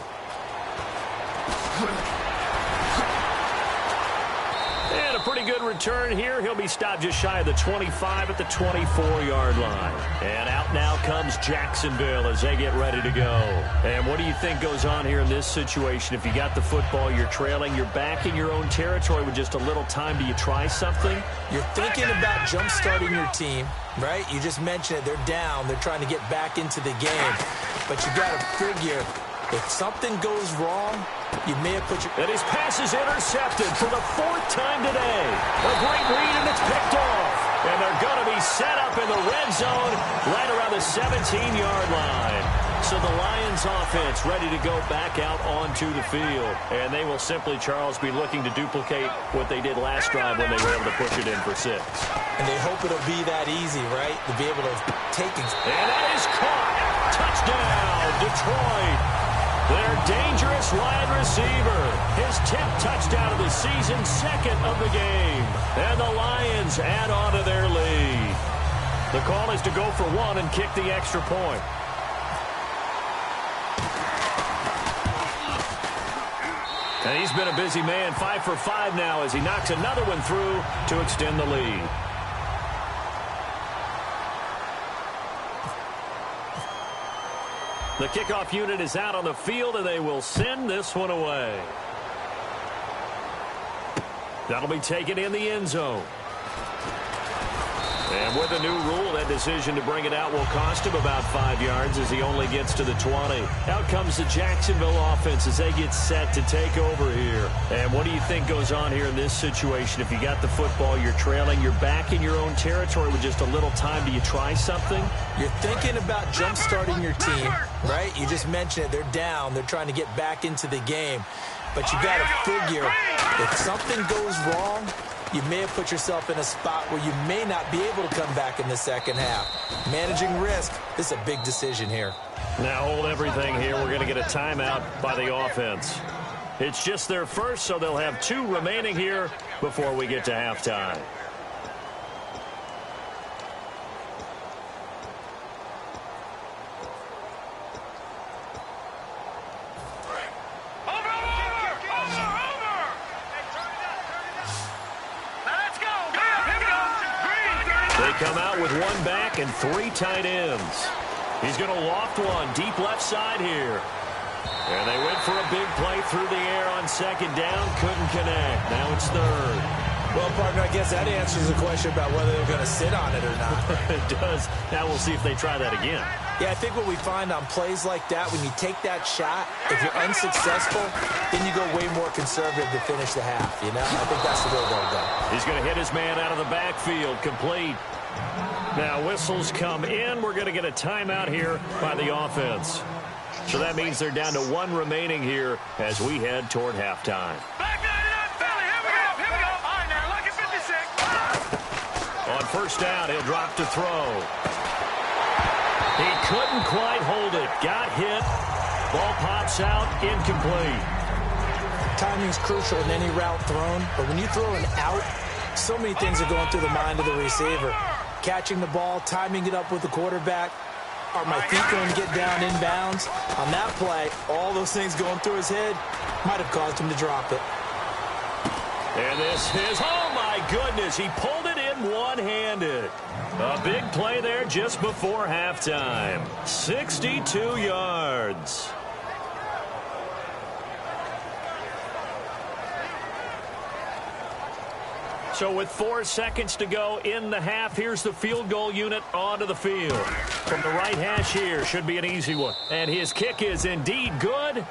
And a pretty good return here. He'll be stopped just shy of the 25 at the 24-yard line. And out now comes Jacksonville as they get ready to go. And what do you think goes on here in this situation? If you got the football, you're trailing, you're back in your own territory with just a little time. Do you try something? You're thinking about jump-starting your team, right? You just mentioned it. They're down. They're trying to get back into the game. But you got to figure, if something goes wrong, you may have put your... And his pass is intercepted for the 4th time today. A great read, and it's picked off. And they're going to be set up in the red zone right around the 17-yard line. So the Lions offense ready to go back out onto the field. And they will simply, Charles, be looking to duplicate what they did last drive when they were able to push it in for 6. And they hope it'll be that easy, right? To be able to take it. And that is caught. Touchdown, Detroit. Their dangerous wide receiver. His 10th touchdown of the season, 2nd of the game. And the Lions add on to their lead. The call is to go for 1 and kick the extra point. And he's been a busy man, 5 for 5 now as he knocks another one through to extend the lead. The kickoff unit is out on the field, and they will send this one away. That'll be taken in the end zone. And with a new rule, that decision to bring it out will cost him about 5 yards as he only gets to the 20. Out comes the Jacksonville offense as they get set to take over here. And what do you think goes on here in this situation? If you got the football, you're trailing, you're back in your own territory with just a little time. Do you try something? You're thinking about jump-starting your team, right? You just mentioned it. They're down. They're trying to get back into the game. But you got to figure, if something goes wrong, you may have put yourself in a spot where you may not be able to come back in the second half. Managing risk, this is a big decision here. Now hold everything here. We're going to get a timeout by the offense. It's just their first, so they'll have 2 remaining here before we get to halftime. Come out with 1 back and 3 tight ends. He's going to loft one deep left side here. And they went for a big play through the air on 2nd down. Couldn't connect. Now it's 3rd. Well, partner, I guess that answers the question about whether they're going to sit on it or not. It does. Now we'll see if they try that again. Yeah, I think what we find on plays like that, when you take that shot, if you're unsuccessful, then you go way more conservative to finish the half, you know? I think that's the way they'll go. He's going to hit his man out of the backfield. Complete. Now whistles come in. We're going to get a timeout here by the offense. So that means they're down to 1 remaining here as we head toward halftime. Back nine up, Philly. Here we go. Here we go. All right, now look at 56. On 1st down, he'll drop to throw. He couldn't quite hold it. Got hit. Ball pops out. Incomplete. Timing's crucial in any route thrown, but when you throw an out, so many things are going through the mind of the receiver. Catching the ball, timing it up with the quarterback. Are my feet going to get down inbounds? On that play, all those things going through his head might have caused him to drop it. And this is, oh my goodness, he pulled it in one-handed. A big play there just before halftime. 62 yards. So with 4 seconds to go in the half, here's the field goal unit onto the field. From the right hash here, should be an easy one. And his kick is indeed good.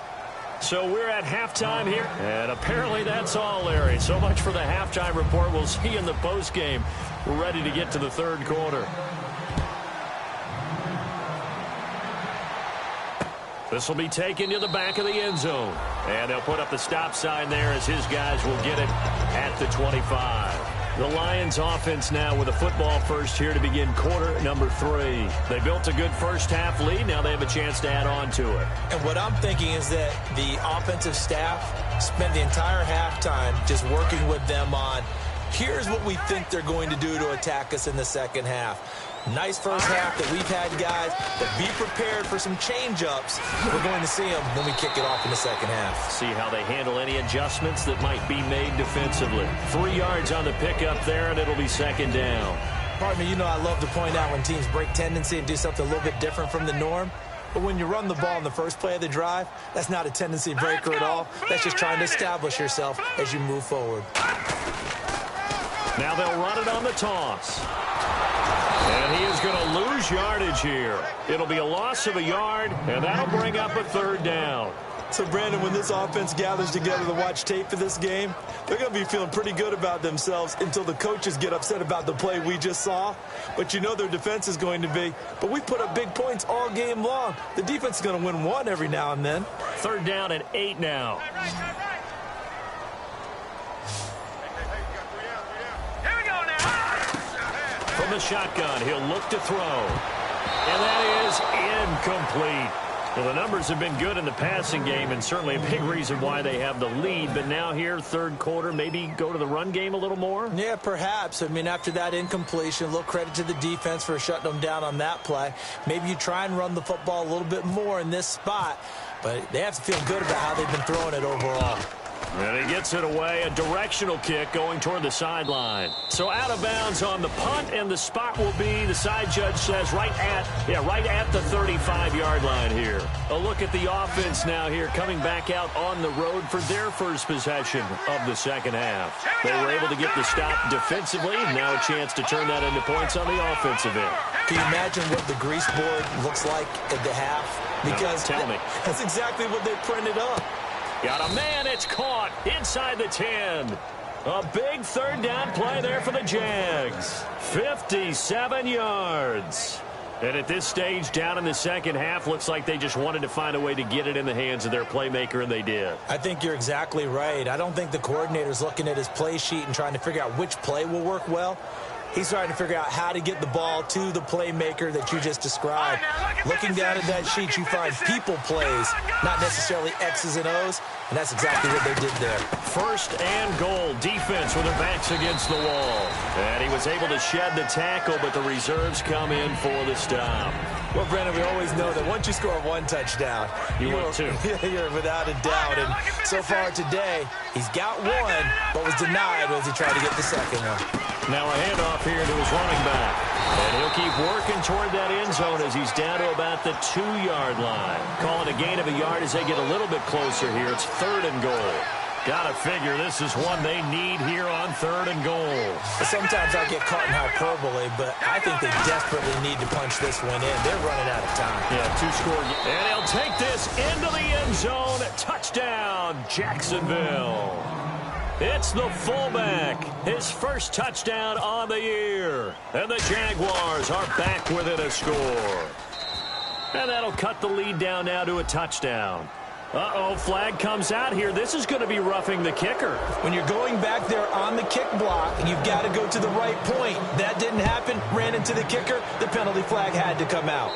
So we're at halftime here. And apparently that's all, Larry. So much for the halftime report. We'll see you in the postgame. We're ready to get to the 3rd quarter. This will be taken to the back of the end zone. And they'll put up the stop sign there as his guys will get it at the 25. The Lions offense now with a football first here to begin quarter number 3. They built a good first half lead. Now they have a chance to add on to it. And what I'm thinking is that the offensive staff spent the entire halftime just working with them on, here's what we think they're going to do to attack us in the second half. Nice first half that we've had, guys, but be prepared for some change-ups. We're going to see them when we kick it off in the second half. See how they handle any adjustments that might be made defensively. 3 yards on the pickup there, and it'll be second down. Pardon me, you know I love to point out when teams break tendency and do something a little bit different from the norm. But when you run the ball in the first play of the drive, that's not a tendency breaker at all. That's just trying to establish yourself as you move forward. Now they'll run it on the toss. And he is going to lose yardage here. It'll be a loss of a yard, and that'll bring up a third down. So, Brandon, when this offense gathers together to watch tape for this game, they're going to be feeling pretty good about themselves until the coaches get upset about the play we just saw. But you know their defense is going to be. But we put up big points all game long. The defense is going to win one every now and then. Third down and 8 now. From the shotgun, he'll look to throw. And that is incomplete. Well, the numbers have been good in the passing game, and certainly a big reason why they have the lead. But now here, third quarter, maybe go to the run game a little more? Yeah, perhaps. I mean, after that incompletion, a little credit to the defense for shutting them down on that play. Maybe you try and run the football a little bit more in this spot. But they have to feel good about how they've been throwing it overall. And he gets it away, a directional kick going toward the sideline. So out of bounds on the punt, and the spot will be, the side judge says, right at the 35-yard line here. A look at the offense now here, coming back out on the road for their first possession of the second half. They were able to get the stop defensively, now a chance to turn that into points on the offensive end. Can you imagine what the grease board looks like at the half? Because no, tell me. That's exactly what they printed up. Got a man, it's caught inside the 10. A big third down play there for the Jags. 57 yards. And at this stage, down in the second half, looks like they just wanted to find a way to get it in the hands of their playmaker, and they did. I think you're exactly right. I don't think the coordinator's looking at his play sheet and trying to figure out which play will work well. He's trying to figure out how to get the ball to the playmaker that you just described. Looking down at that sheet, you find people plays, not necessarily X's and O's, and that's exactly what they did there. First and goal, defense with their backs against the wall. And he was able to shed the tackle, but the reserves come in for the stop. Well, Brandon, we always know that once you score one touchdown, you're without a doubt. And so far today, he's got one, but was denied as he tried to get the second one. Now a handoff here to his running back. And he'll keep working toward that end zone as he's down to about the 2-yard line. Calling a gain of a yard as they get a little bit closer here. It's third and goal. Gotta figure this is one they need here on third and goal. Sometimes I get caught in hyperbole, but I think they desperately need to punch this one in. They're running out of time. Yeah, 2-score. And he'll take this into the end zone. Touchdown, Jacksonville. It's the fullback, his first touchdown on the year. And the Jaguars are back within a score. And that'll cut the lead down now to a touchdown. Uh-oh, flag comes out here. This is going to be roughing the kicker. When you're going back there on the kick block, you've got to go to the right point. That didn't happen. Ran into the kicker. The penalty flag had to come out.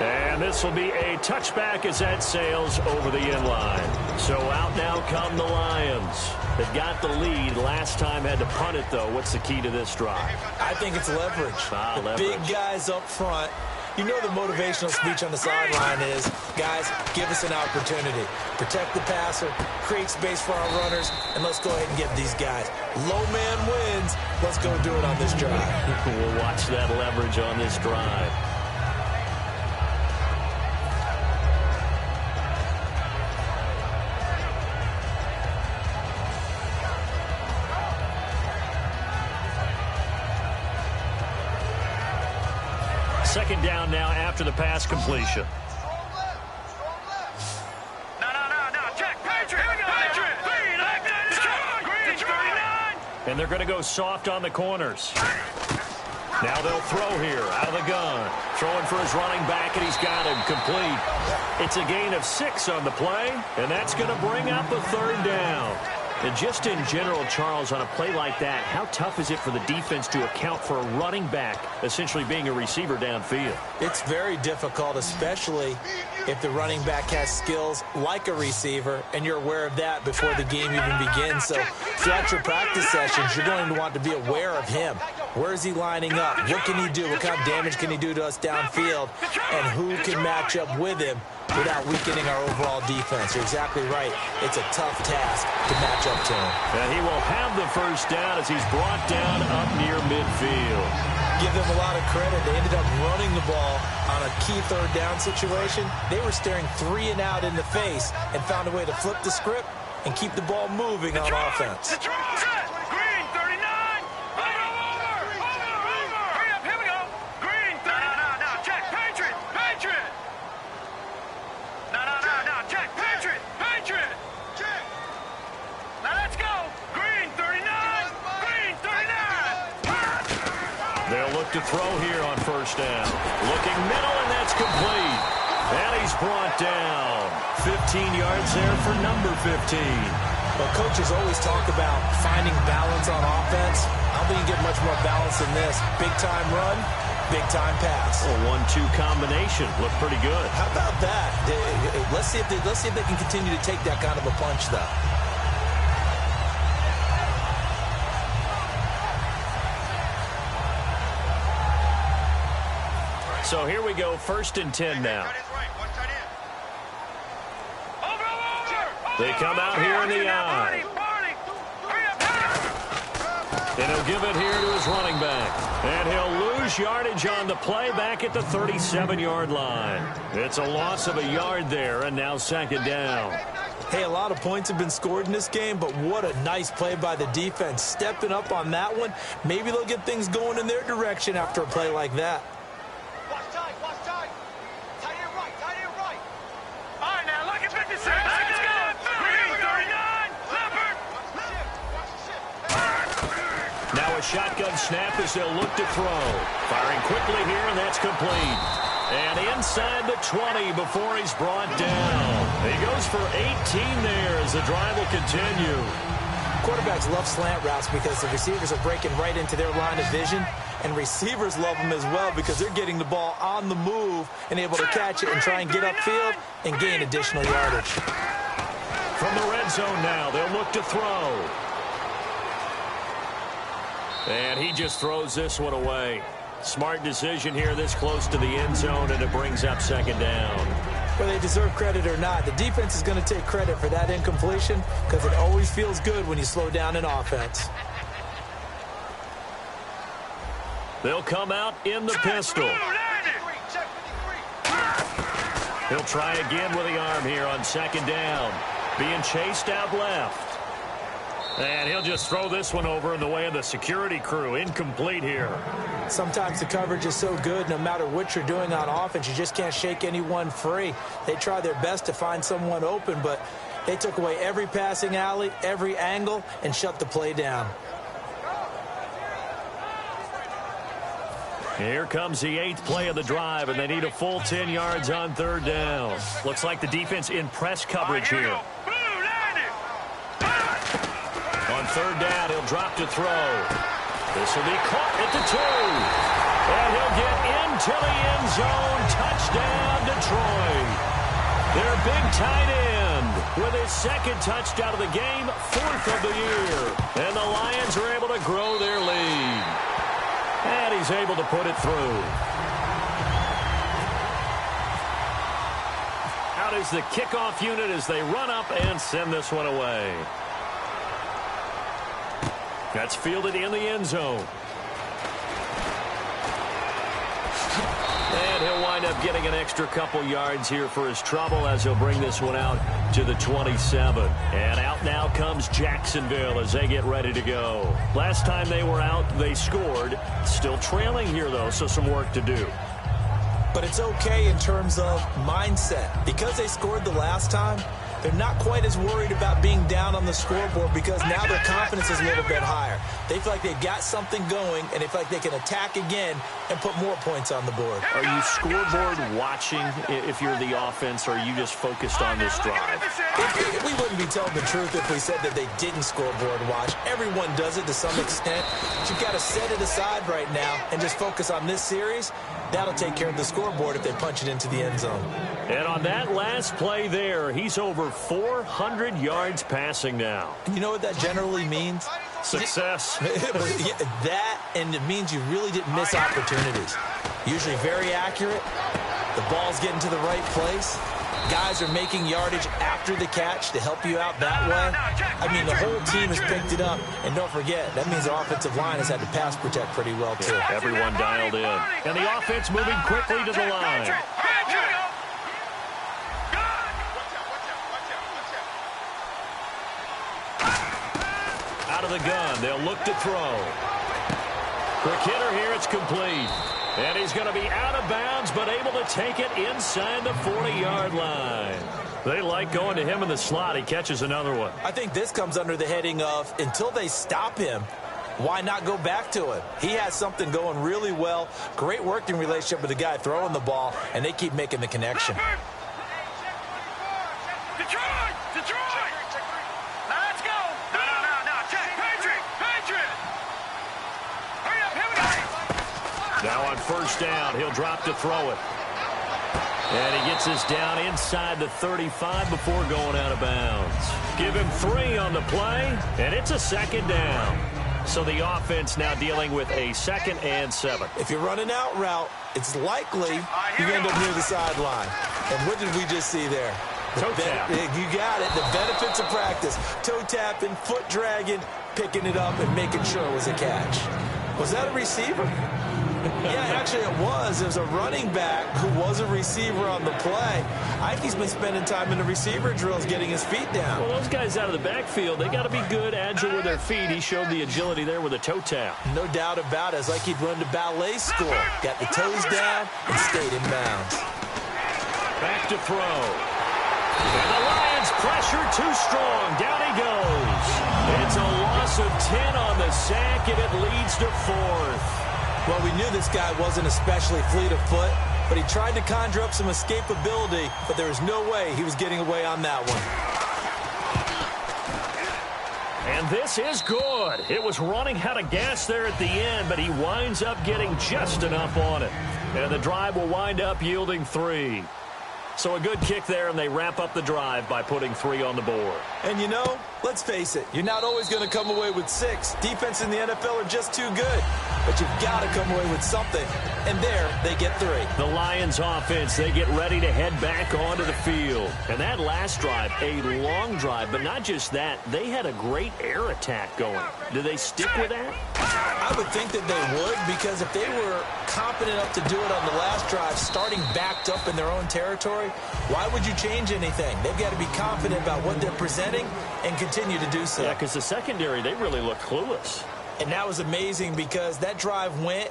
And this will be a touchback as that sails over the end line. So out now come the Lions. They've got the lead. Last time had to punt it, though. What's the key to this drive? I think it's leverage. Leverage. Big guys up front. You know the motivational speech on the sideline is, guys, give us an opportunity. Protect the passer, create space for our runners, and let's go ahead and get these guys. Low man wins. Let's go do it on this drive. We'll watch that leverage on this drive. Second down now after the pass completion. No. Check. Patriot. Here we go. Patriot. And they're going to go soft on the corners. Now they'll throw here out of the gun. Throwing for his running back, and he's got him complete. It's a gain of 6 on the play, and that's going to bring up a third down. And just in general, Charles, on a play like that, how tough is it for the defense to account for a running back essentially being a receiver downfield? It's very difficult, especially if the running back has skills like a receiver, and you're aware of that before the game even begins. So throughout your practice sessions, you're going to want to be aware of him. Where is he lining up? What can he do? What kind of damage can he do to us downfield? And who can match up with him without weakening our overall defense? You're exactly right. It's a tough task to match up to him. And he will have the first down as he's brought down up near midfield. Give them a lot of credit. They ended up running the ball on a key third down situation. They were staring 3 and out in the face and found a way to flip the script and keep the ball moving on offense. Green 39. Over. Hurry up, here we go. Green 39. No, check. Patriot. No, check. Patriot. Check. Now let's go. Green 39. They'll look to throw here on first down. Looking middle, and that's complete. And he's brought down. 15 yards there for number 15. Well, coaches always talk about finding balance on offense. I don't think you get much more balance than this. Big-time run, big-time pass. A 1-2 combination. Looked pretty good. How about that? Let's see if they can continue to take that kind of a punch, though. So here we go, 1st and 10 now. They come out here in the eye. And he'll give it here to his running back. And he'll lose yardage on the play back at the 37-yard line. It's a loss of a yard there, and now 2nd down. Hey, a lot of points have been scored in this game, but what a nice play by the defense. Stepping up on that one. Maybe they'll get things going in their direction after a play like that. Now a shotgun snap as they'll look to throw. Firing quickly here, and that's complete. And inside the 20 before he's brought down. He goes for 18 there as the drive will continue. Quarterbacks love slant routes because the receivers are breaking right into their line of vision. And receivers love them as well because they're getting the ball on the move and able to catch it and try and get upfield and gain additional yardage. From the red zone now, they'll look to throw. And he just throws this one away. Smart decision here this close to the end zone, and it brings up 2nd down. Whether they deserve credit or not, the defense is going to take credit for that incompletion because it always feels good when you slow down an offense. They'll come out in the pistol. He'll try again with the arm here on 2nd down. Being chased out left. And he'll just throw this one over in the way of the security crew. Incomplete here. Sometimes the coverage is so good, no matter what you're doing on offense, you just can't shake anyone free. They try their best to find someone open, but they took away every passing alley, every angle, and shut the play down. Here comes the 8th play of the drive, and they need a full 10 yards on 3rd down. Looks like the defense in press coverage here. On 3rd down, he'll drop to throw. This will be caught at the 2. And he'll get into the end zone. Touchdown, Detroit. Their big tight end with his 2nd touchdown of the game, 4th of the year. And the Lions are able to grow their lead. And he's able to put it through. Out is the kickoff unit as they run up and send this one away. That's fielded in the end zone. And he'll wind up getting an extra couple yards here for his trouble as he'll bring this one out to the 27. And out now comes Jacksonville as they get ready to go. Last time they were out, they scored. Still trailing here, though, so some work to do. But it's okay in terms of mindset. Because they scored the last time, they're not quite as worried about being down on the scoreboard because now their confidence is a little bit higher. They feel like they've got something going, and they feel like they can attack again and put more points on the board. Are you scoreboard watching if you're the offense, or are you just focused on this drive? We wouldn't be telling the truth if we said that they didn't scoreboard watch. Everyone does it to some extent. But you've got to set it aside right now and just focus on this series. That'll take care of the scoreboard if they punch it into the end zone. And on that last play there, he's over 400 yards passing now. And you know what that generally means? Success. That, and it means you really didn't miss opportunities. Usually very accurate. The ball's getting to the right place. Guys are making yardage after the catch to help you out that way. I mean, the whole team has picked it up. And don't forget, that means the offensive line has had to pass protect pretty well, too. Yeah, everyone dialed in. And the offense moving quickly to the line. Out of the gun, they'll look to throw. Quick hitter here, it's complete. And he's going to be out of bounds, but able to take it inside the 40-yard line. They like going to him in the slot. He catches another one. I think this comes under the heading of, until they stop him, why not go back to him? He has something going really well. Great working relationship with the guy throwing the ball, and they keep making the connection. Detroit! Detroit! Let's go! No. Check. Patriot! Hurry up, here we go! Now on first down, he'll drop to throw it. And he gets this down inside the 35 before going out of bounds. Give him 3 on the play, and it's a second down. So the offense now dealing with a 2nd and 7. If you're running out route, it's likely you end up near the sideline. And what did we just see there? Toe tap. You got it. The benefits of practice. Toe tapping, foot dragging, picking it up, and making sure it was a catch. Was that a receiver? Yeah, actually it was. It was a running back who was a receiver on the play. I think he's been spending time in the receiver drills getting his feet down. Well, those guys out of the backfield, they got to be good, agile with their feet. He showed the agility there with a toe tap. No doubt about it. It's like he'd run to ballet school. Got the toes down and stayed in bounds. Back to throw. And the Lions pressure too strong. Down he goes. It's a loss of 10 on the sack, and it leads to 4th. Well, we knew this guy wasn't especially fleet of foot, but he tried to conjure up some escapability, but there was no way he was getting away on that one. And this is good. It was running out of gas there at the end, but he winds up getting just enough on it. And the drive will wind up yielding 3. So a good kick there, and they wrap up the drive by putting 3 on the board. And you know, let's face it, you're not always going to come away with 6. Defense in the NFL are just too good. But you've got to come away with something. And there, they get 3. The Lions offense, they get ready to head back onto the field. And that last drive, a long drive, but not just that, they had a great air attack going. Do they stick with that? I would think that they would, because if they were competent enough to do it on the last drive, starting backed up in their own territory, why would you change anything? They've got to be confident about what they're presenting and continue to do so. Yeah, because the secondary, they really look clueless. And that was amazing because that drive went,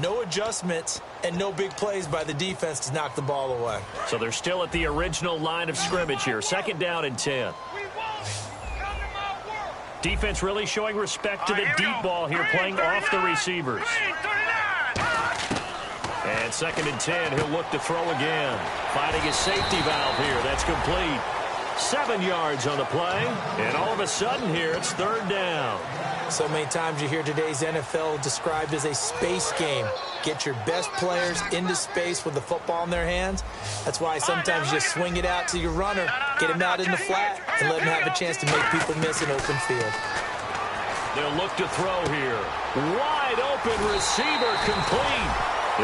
no adjustments, and no big plays by the defense to knock the ball away. So they're still at the original line of scrimmage here. 2nd down and 10. Defense really showing respect to the deep ball here, playing off the receivers. And 2nd and 10, he'll look to throw again. Finding his safety valve here. That's complete. 7 yards on the play. And all of a sudden here, it's 3rd down. So many times you hear today's NFL described as a space game. Get your best players into space with the football in their hands. That's why sometimes you just swing it out to your runner, get him out in the flat, and let him have a chance to make people miss an open field. They'll look to throw here. Wide open receiver complete.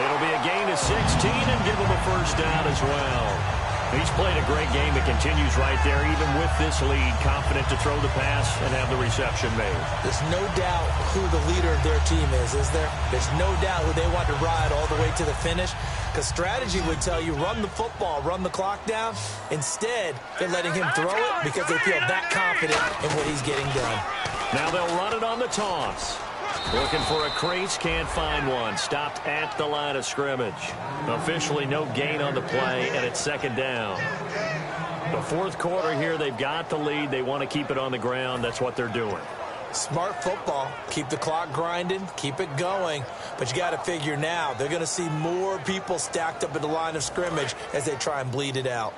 It'll be a gain of 16 and give him a first down as well. He's played a great game. It continues right there, even with this lead, confident to throw the pass and have the reception made. There's no doubt who the leader of their team is there? There's no doubt who they want to ride all the way to the finish, because strategy would tell you run the football, run the clock down. Instead, they're letting him throw it because they feel that confident in what he's getting done. Now they'll run it on the toss. Looking for a crease, can't find one. Stopped at the line of scrimmage. Officially no gain on the play, and it's 2nd down. The 4th quarter here, they've got the lead. They want to keep it on the ground. That's what they're doing. Smart football. Keep the clock grinding, keep it going. But you got to figure now, they're going to see more people stacked up at the line of scrimmage as they try and bleed it out.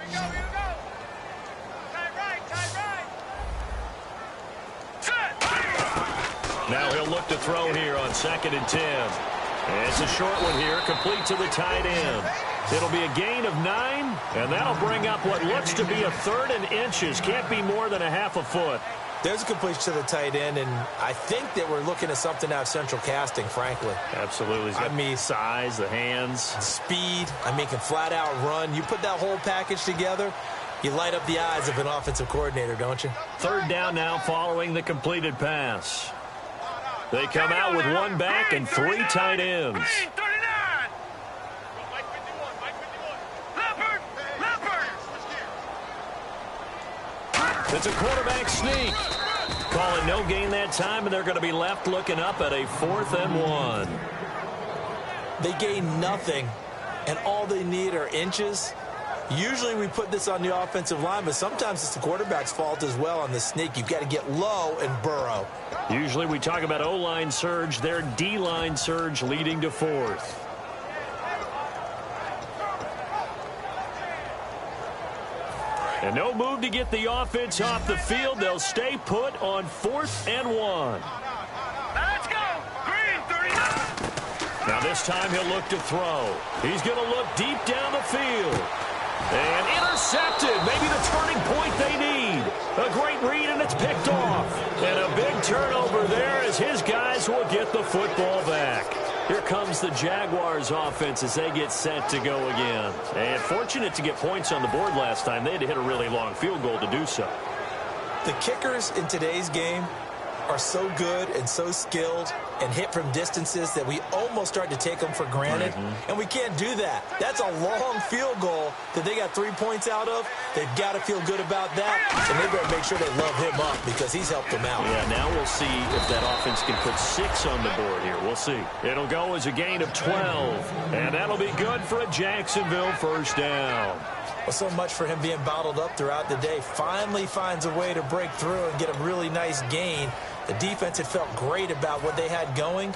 Now he'll look to throw here on 2nd and 10. And it's a short one here, complete to the tight end. It'll be a gain of 9, and that'll bring up what looks to be a 3rd and inches. Can't be more than a half a foot. There's a completion to the tight end, and I think that we're looking at something out of central casting, frankly. Absolutely. He's got size, the hands. Speed. I mean, can flat out run. You put that whole package together, you light up the eyes of an offensive coordinator, don't you? Third down now following the completed pass. They come out with one back and three tight ends. It's a quarterback sneak. Calling no gain that time, and they're going to be left looking up at a 4th and 1. They gain nothing, and all they need are inches. Usually we put this on the offensive line, but sometimes it's the quarterback's fault as well on the sneak. You've got to get low and burrow. Usually we talk about O-line surge. Their D-line surge leading to 4th. And no move to get the offense off the field. They'll stay put on 4th and 1. Let's go. Green, 39. Now this time he'll look to throw. He's going to look deep down the field. And intercepted. Maybe the turning point they need. A great read, and it's picked off. And a big turnover there as his guys will get the football back. Here comes the Jaguars offense as they get set to go again. And fortunate to get points on the board last time. They had to hit a really long field goal to do so. The kickers in today's game are so good and so skilled and hit from distances that we almost start to take them for granted. And we can't do that. That's a long field goal that they got 3 points out of. They've got to feel good about that, and they better make sure they love him up because he's helped them out. Yeah, now we'll see if that offense can put 6 on the board here. We'll see. It'll go as a gain of 12, and that'll be good for a Jacksonville first down. Well, so much for him being bottled up throughout the day. Finally finds a way to break through and get a really nice gain. The defense had felt great about what they had going.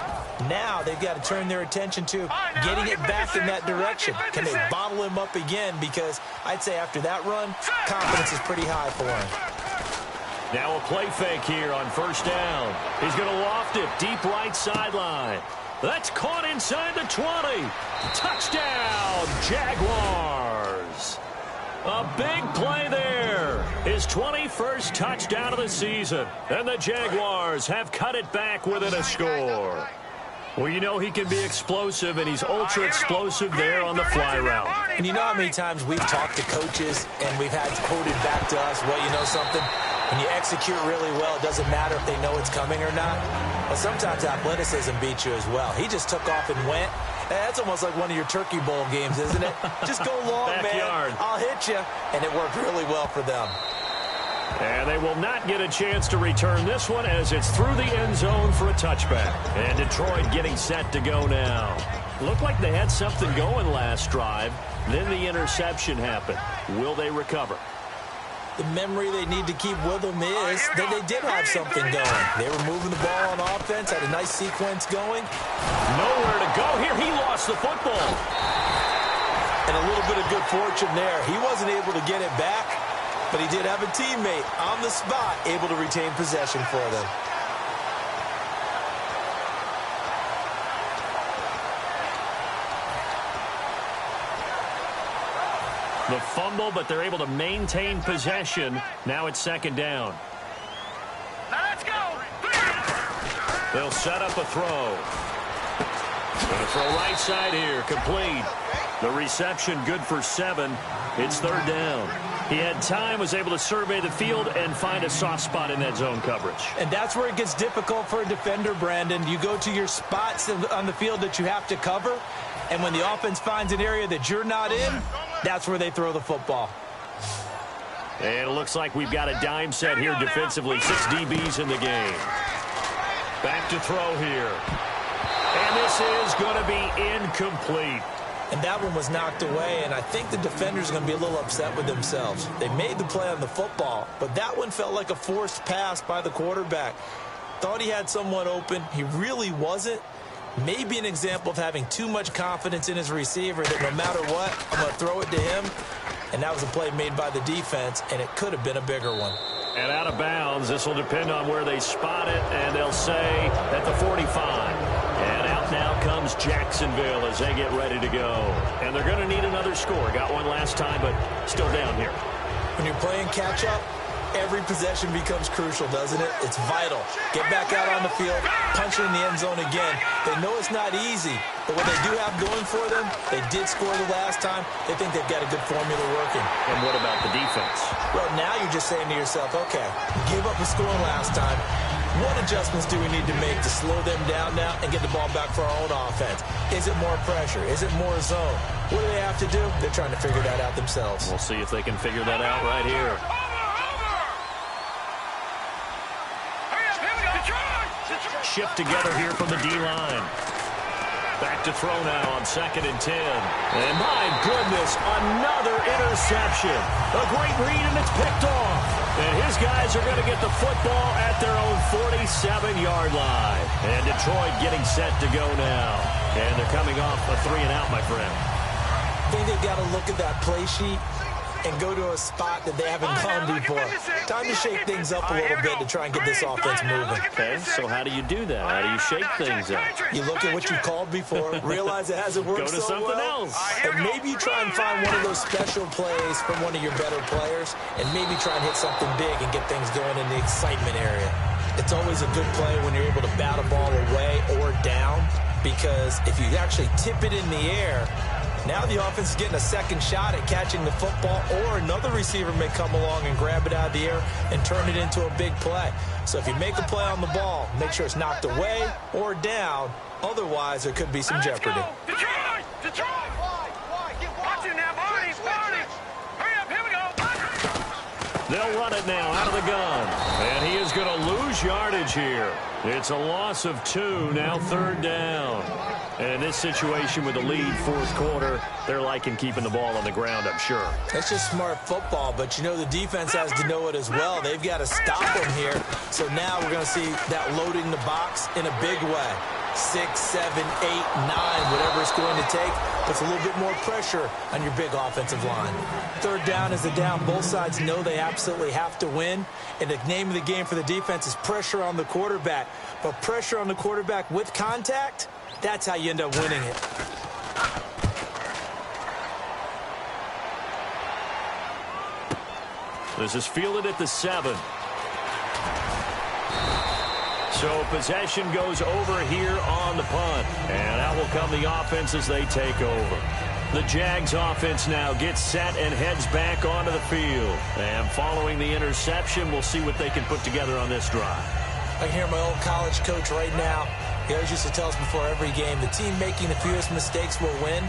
Now they've got to turn their attention to getting it back in that direction. Can they bottle him up again? Because I'd say after that run, confidence is pretty high for him. Now a play fake here on first down. He's going to loft it deep right sideline. That's caught inside the 20. Touchdown, Jaguars. A big play there. His 21st touchdown of the season. And the Jaguars have cut it back within a score. Well, you know he can be explosive, and he's ultra-explosive there on the fly route. And you know how many times we've talked to coaches and we've had quoted back to us, well, you know something? When you execute really well, it doesn't matter if they know it's coming or not. But sometimes athleticism beats you as well. He just took off and went. That's almost like one of your Turkey Bowl games, isn't it? Just go long, Backyard. man. I'll hit you. And it worked really well for them. And they will not get a chance to return this one as it's through the end zone for a touchback. And Detroit getting set to go now. Looked like they had something going last drive. Then the interception happened. Will they recover? The memory they need to keep with them is that they did have something going. They were moving the ball on offense, had a nice sequence going. Nowhere to go here. He lost the football. And a little bit of good fortune there. He wasn't able to get it back, but he did have a teammate on the spot able to retain possession for them. The fumble, but they're able to maintain possession. Now it's second down. Let's go. They'll set up a throw. Going to throw right side here. Complete. The reception good for 7. It's third down. He had time, was able to survey the field and find a soft spot in that zone coverage. And that's where it gets difficult for a defender, Brandon. You go to your spots on the field that you have to cover, and when the offense finds an area that you're not in, that's where they throw the football. And it looks like we've got a dime set here defensively. 6 DBs in the game. Back to throw here. And this is going to be incomplete. And that one was knocked away, and I think the defenders are going to be a little upset with themselves. They made the play on the football, but that one felt like a forced pass by the quarterback. Thought he had someone open. He really wasn't. Maybe an example of having too much confidence in his receiver that no matter what, I'm going to throw it to him. And that was a play made by the defense, and it could have been a bigger one. And out of bounds, this will depend on where they spot it, and they'll say at the 45. And out now comes Jacksonville as they get ready to go. And they're going to need another score. Got one last time, but still down here. When you're playing catch-up, Every possession becomes crucial, doesn't it? It's vital. Get back out on the field, punch it in the end zone again. They know it's not easy, but what they do have going for them, they did score the last time. They think they've got a good formula working. And what about the defense? Well, now you're just saying to yourself, okay, we gave up a score last time. What adjustments do we need to make to slow them down now and get the ball back for our own offense? Is it more pressure? Is it more zone? What do they have to do? They're trying to figure that out themselves. We'll see if they can figure that out right here. Shift together here from the D-line. Back to throw now on 2nd and 10. And my goodness, another interception. A great read, and it's picked off. And his guys are going to get the football at their own 47-yard line. And Detroit getting set to go now. And they're coming off a 3-and-out, my friend. I think they've got to look at that play sheet and go to a spot that they haven't gone before. Time to shake things up a little bit to try and get this offense moving. Okay, so how do you do that? How do you shake things up? You look at what you called before, realize it hasn't worked so well. Go to something else. And maybe you try and find one of those special plays from one of your better players, and maybe try and hit something big and get things going in the excitement area. It's always a good play when you're able to bat a ball away or down, because if you actually tip it in the air, now the offense is getting a second shot at catching the football, or another receiver may come along and grab it out of the air and turn it into a big play. So if you make a play on the ball, make sure it's knocked away or down. Otherwise, there could be some jeopardy. Detroit! Detroit! Watch it now, Barney! Barney! Hurry up, here we go! They'll run it now out of the gun. And he is going to lose yardage here. It's a loss of 2, now 3rd down. And in this situation with the lead 4th quarter, they're liking keeping the ball on the ground, I'm sure. It's just smart football, but you know the defense has to know it as well. They've got to stop them here. So now we're going to see that loading the box in a big way. 6, 7, 8, 9, whatever it's going to take, puts a little bit more pressure on your big offensive line. 3rd down is the down. Both sides know they absolutely have to win. And the name of the game for the defense is pressure on the quarterback. But pressure on the quarterback with contact, that's how you end up winning it. This is fielded at the 7. So possession goes over here on the punt. And out will come the offense as they take over. The Jags offense now gets set and heads back onto the field. And following the interception, we'll see what they can put together on this drive. I hear my old college coach right now. He always used to tell us before every game, the team making the fewest mistakes will win.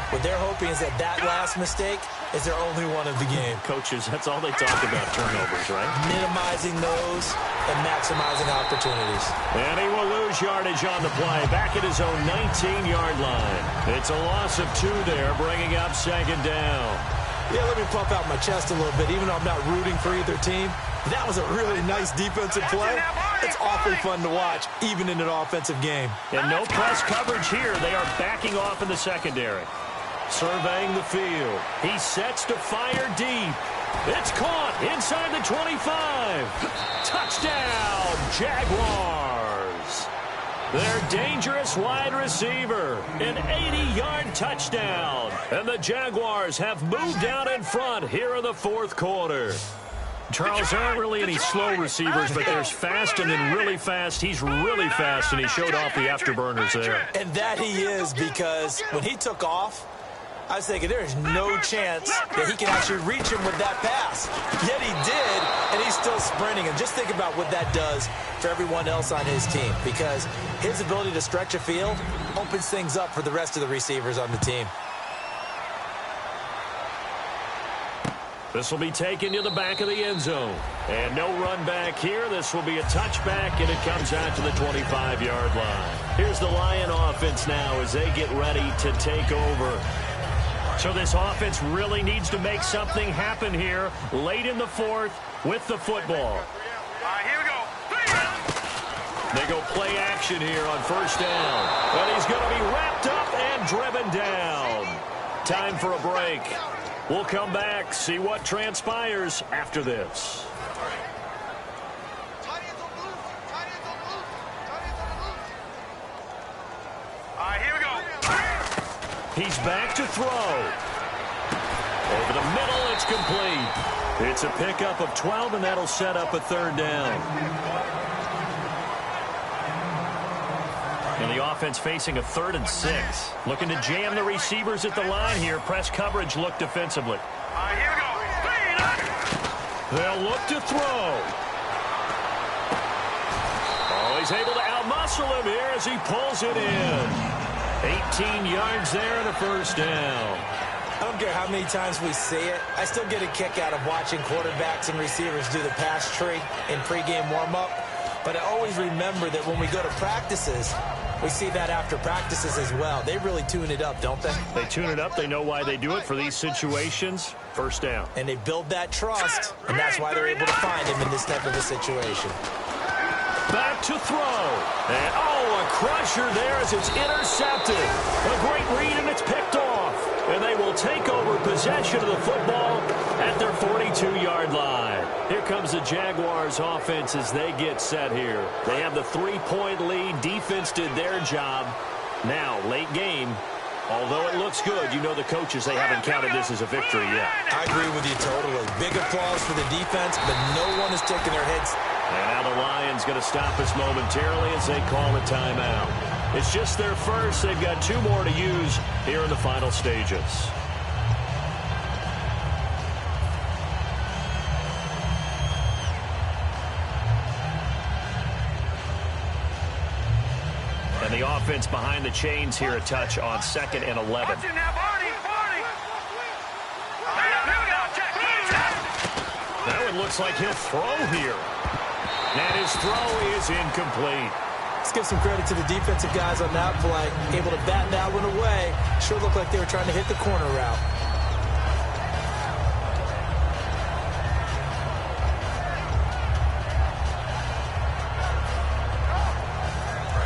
What they're hoping is that last mistake is their only one of the game. Coaches, that's all they talk about, turnovers, right? Minimizing those and maximizing opportunities. And he will lose yardage on the play, back at his own 19-yard line. It's a loss of 2 there, bringing up 2nd down. Yeah, let me pump out my chest a little bit, even though I'm not rooting for either team. That was a really nice defensive play. It's awfully fun to watch, even in an offensive game. And no press coverage here. They are backing off in the secondary. Surveying the field. He sets to fire deep. It's caught inside the 25. Touchdown, Jaguars. Their dangerous wide receiver. An 80-yard touchdown. And the Jaguars have moved out in front here in the 4th quarter. Charles, there aren't really any slow receivers, but there's fast and then really fast. He's really fast, and he showed off the afterburners there. And that he is, because when he took off, I was thinking there is no chance that he can actually reach him with that pass. Yet he did, and he's still sprinting. And just think about what that does for everyone else on his team, because his ability to stretch a field opens things up for the rest of the receivers on the team. This will be taken to the back of the end zone. And no run back here. This will be a touchback, and it comes out to the 25-yard line. Here's the Lion offense now as they get ready to take over. So this offense really needs to make something happen here late in the 4th with the football. All right, here we go. They go play action here on 1st down. And he's going to be wrapped up and driven down. Time for a break. We'll come back, see what transpires after this. All right, here we go. He's back to throw. Over the middle, it's complete. It's a pickup of 12, and that'll set up a third down. And the offense facing a 3rd and 6. Looking to jam the receivers at the line here. Press coverage look defensively. Here we go. They'll look to throw. Oh, he's able to outmuscle him here as he pulls it in. 18 yards there and a first down. I don't care how many times we see it. I still get a kick out of watching quarterbacks and receivers do the pass tree in pregame warm-up. But I always remember that when we go to practices, we see that after practices as well. They really tune it up, don't they? They tune it up. They know why they do it for these situations. First down. And they build that trust, and that's why they're able to find him in this type of a situation. Back to throw. And, a crusher there as it's intercepted. A great read, and it's picked off. And they will take over possession of the football at their 42-yard line. Here comes the Jaguars offense as they get set here. They have the 3-point lead. Defense did their job. Now, late game, although it looks good, you know the coaches, they haven't counted this as a victory yet. I agree with you totally. Big applause for the defense, but no one is taking their heads. And now the Lions going to stop us momentarily as they call a timeout. It's just their first. They've got 2 more to use here in the final stages. And the offense behind the chains here, a touch on 2nd and 11. That one looks like he'll throw here. And his throw is incomplete. Let's give some credit to the defensive guys on that play. Able to bat that one away. Sure looked like they were trying to hit the corner route.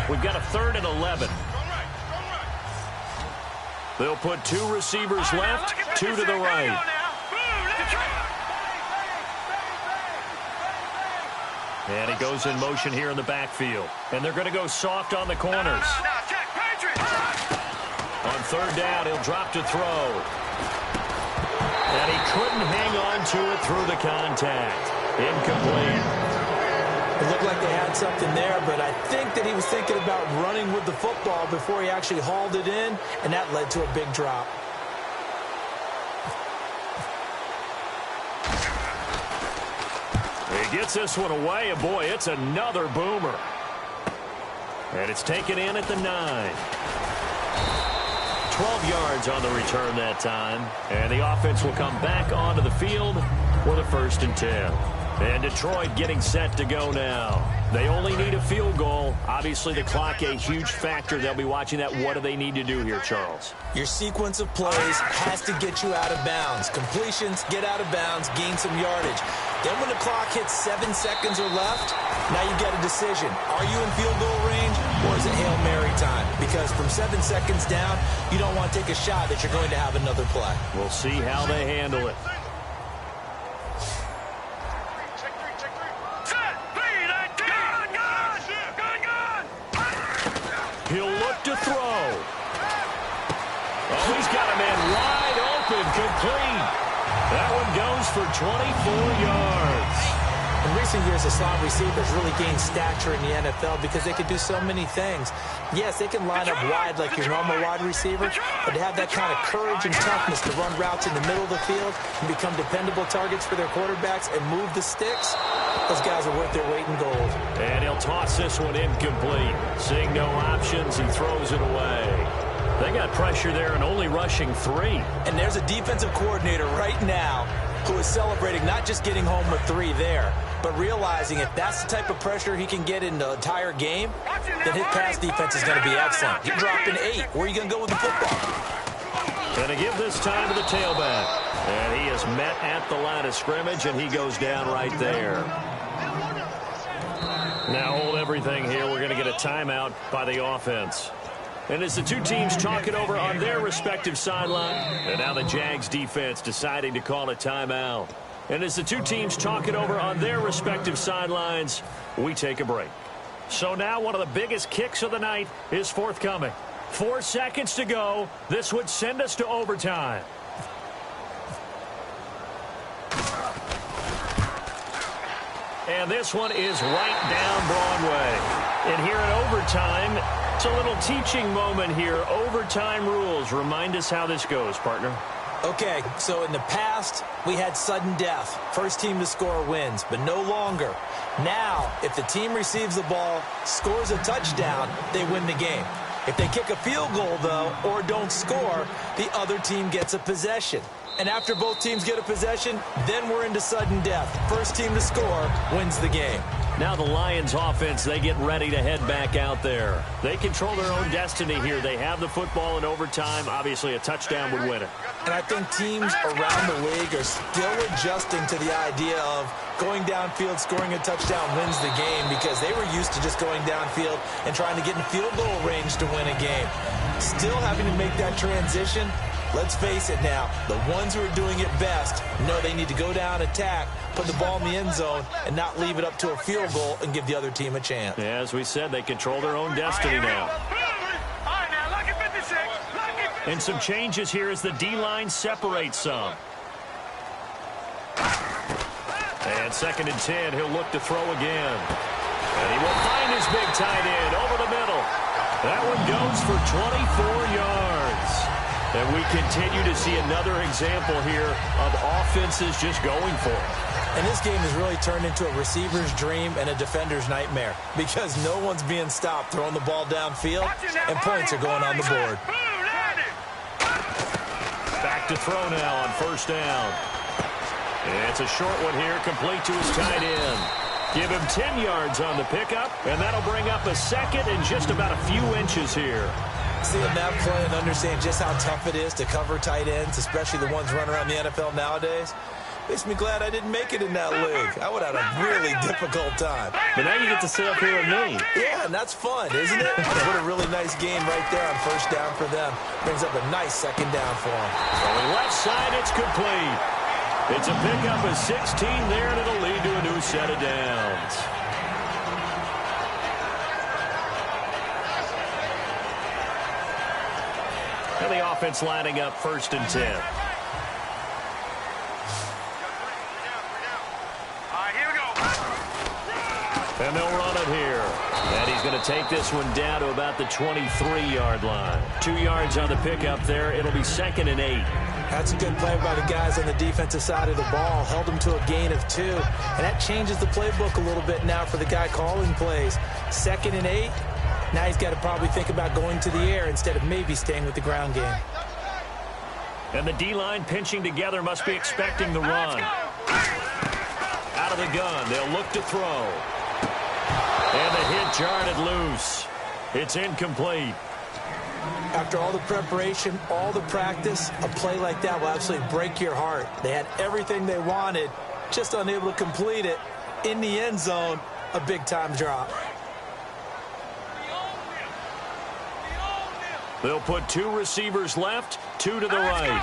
We've got a 3rd and 11. They'll put 2 receivers left, 2 to the right. And he goes in motion here in the backfield. And they're going to go soft on the corners. On 3rd down, he'll drop to throw. And he couldn't hang on to it through the contact. Incomplete. It looked like they had something there, but I think that he was thinking about running with the football before he actually hauled it in, and that led to a big drop. He gets this one away, and boy, it's another boomer. And it's taken in at the 9. 12 yards on the return that time. And the offense will come back onto the field with a 1st and 10. And Detroit getting set to go now. They only need a field goal. Obviously, the clock a huge factor. They'll be watching that. What do they need to do here, Charles? Your sequence of plays has to get you out of bounds. Completions, get out of bounds, gain some yardage. Then when the clock hits 7 seconds or left, now you get a decision. Are you in field goal range, or is it Hail Mary time? Because from 7 seconds down, you don't want to take a shot that you're going to have another play. We'll see how they handle it. He'll look to throw. Oh, he's got a man wide open, complete. That one goes for 24 yards. In recent years, the slot receivers really gained stature in the NFL because they can do so many things. Yes, they can line up wide like your normal wide receiver, but to have that kind of courage and toughness to run routes in the middle of the field and become dependable targets for their quarterbacks and move the sticks, those guys are worth their weight in gold. And he'll toss this one incomplete. Seeing no options, he throws it away. They got pressure there and only rushing 3. And there's a defensive coordinator right now who is celebrating not just getting home with 3 there, but realizing if that's the type of pressure he can get in the entire game, then his pass defense is going to be excellent. You're dropping 8. Where are you going to go with the football? And to give this time to the tailback. And he is met at the line of scrimmage, and he goes down right there. Now hold everything here. We're going to get a timeout by the offense. And as the 2 teams talk it over on their respective sideline, and now the Jags defense deciding to call a timeout. And as the 2 teams talk it over on their respective sidelines, we take a break. So now one of the biggest kicks of the night is forthcoming. 4 seconds to go. This would send us to overtime. And this one is right down Broadway. And here in overtime, it's a little teaching moment here. Overtime rules. Remind us how this goes, partner. Okay, so in the past, we had sudden death. First team to score wins, but no longer. Now, if the team receives the ball, scores a touchdown, they win the game. If they kick a field goal, though, or don't score, the other team gets a possession. And after both teams get a possession, then we're into sudden death. First team to score wins the game. Now the Lions offense, they get ready to head back out there. They control their own destiny here. They have the football in overtime. Obviously, a touchdown would win it. And I think teams around the league are still adjusting to the idea of going downfield, scoring a touchdown wins the game, because they were used to just going downfield and trying to get in field goal range to win a game. Still having to make that transition. Let's face it now, the ones who are doing it best know they need to go down, attack, put the ball in the end zone, and not leave it up to a field goal and give the other team a chance. Yeah, as we said, they control their own destiny now. And some changes here as the D-line separates some. And 2nd and 10, he'll look to throw again. And he will find his big tight end over the middle. That one goes for 24 yards. And we continue to see another example here of offenses just going for it. And this game has really turned into a receiver's dream and a defender's nightmare, because no one's being stopped throwing the ball downfield, and points are going on the board. Back to throw now on 1st down. And it's a short one here, complete to his tight end. Give him 10 yards on the pickup, and that'll bring up a second and just about a few inches here. Seeing that play and understand just how tough it is to cover tight ends, especially the ones running around the NFL nowadays, makes me glad I didn't make it in that league. I would have had a really difficult time. But now you get to sit up here with me. Yeah, and that's fun, isn't it? What a really nice game right there on 1st down for them. Brings up a nice 2nd down for them. On the left side, it's complete. It's a pickup of 16 there, and it'll lead to a new set of downs. And the offense lining up 1st and 10. And they'll run it here. And he's going to take this one down to about the 23-yard line. 2 yards on the pickup there. It'll be 2nd and 8. That's a good play by the guys on the defensive side of the ball. Held them to a gain of 2. And that changes the playbook a little bit now for the guy calling plays. 2nd and 8. Now he's got to probably think about going to the air instead of maybe staying with the ground game. And the D-line pinching together, must be expecting the run. Out of the gun, they'll look to throw. And the hit jarred it loose. It's incomplete. After all the preparation, all the practice, a play like that will absolutely break your heart. They had everything they wanted, just unable to complete it. In the end zone, a big-time drop. They'll put 2 receivers left, 2 to the right.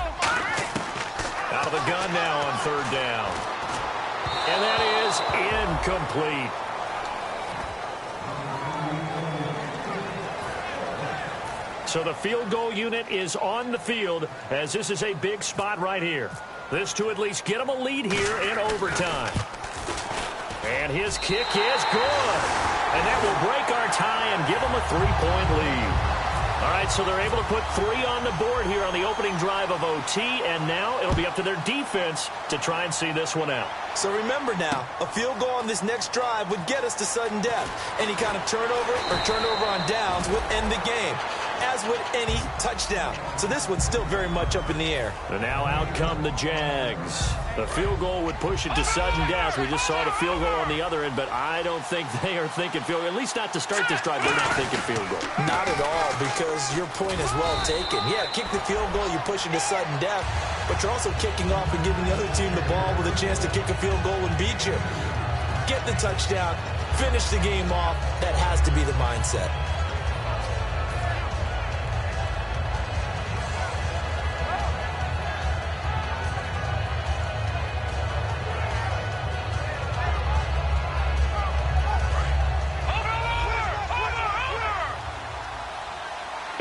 Out of the gun now on 3rd down. And that is incomplete. So the field goal unit is on the field, as this is a big spot right here. This to at least get them a lead here in overtime. And his kick is good. And that will break our tie and give them a 3-point lead. All right, so they're able to put 3 on the board here on the opening drive of OT, and now it'll be up to their defense to try and see this one out. So remember now, a field goal on this next drive would get us to sudden death. Any kind of turnover on downs would end the game, as would any touchdown. So this one's still very much up in the air. And now out come the Jags. The field goal would push it to sudden death. We just saw the field goal on the other end, but I don't think they are thinking field goal. At least not to start this drive, they're not thinking field goal. Not at all, because your point is well taken. Yeah, kick the field goal, you push it to sudden death, but you're also kicking off and giving the other team the ball with a chance to kick a field goal and beat you. Get the touchdown, finish the game off. That has to be the mindset.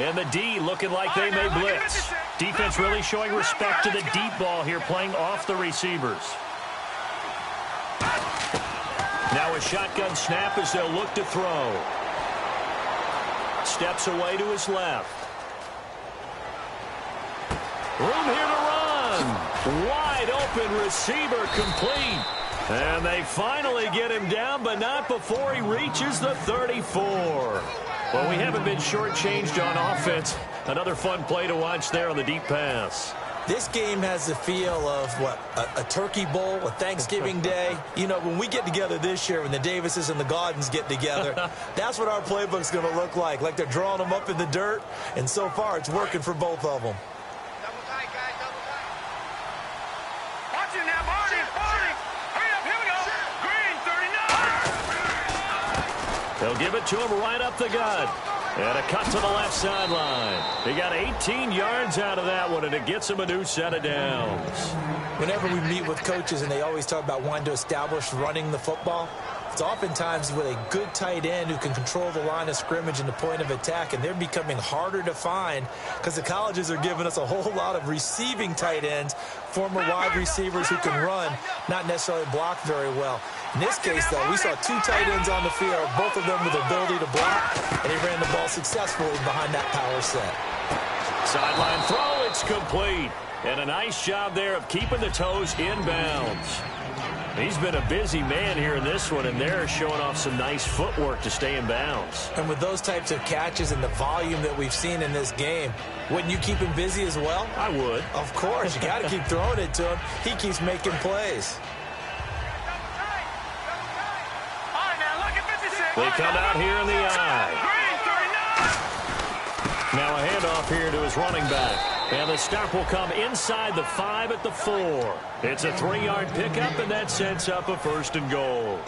And the D looking like they may blitz. Defense really showing respect to the deep ball here, playing off the receivers. Now a shotgun snap as they'll look to throw. Steps away to his left. Room here to run. Wide open receiver complete. And they finally get him down, but not before he reaches the 34. Well, we haven't been shortchanged on offense. Another fun play to watch there on the deep pass. This game has the feel of, what, a turkey bowl, a Thanksgiving day. You know, when we get together this year, when the Davises and the Gaudens get together, that's what our playbook's going to look like they're drawing them up in the dirt, and so far it's working for both of them. Double tight, guys, double tight. Watch it now, Barney, Barney. Hurry up, here we go. Green, 39. They'll give it to him right up the gut. And a cut to the left sideline. He got 18 yards out of that one, and it gets him a new set of downs. Whenever we meet with coaches and they always talk about wanting to establish running the football, it's oftentimes with a good tight end who can control the line of scrimmage and the point of attack, and they're becoming harder to find because the colleges are giving us a whole lot of receiving tight ends, former wide receivers who can run, not necessarily block very well. In this case, though, we saw two tight ends on the field, both of them with the ability to block, and they ran the ball successfully behind that power set. Sideline throw, it's complete. And a nice job there of keeping the toes inbounds. He's been a busy man here in this one, and they're showing off some nice footwork to stay in bounds. And with those types of catches and the volume that we've seen in this game, wouldn't you keep him busy as well? I would. Of course. You got to keep throwing it to him. He keeps making plays. They come out here in the eye. Now a handoff here to his running back. And the stop will come inside the 5 at the 4. It's a 3-yard pickup, and that sets up a 1st and goal.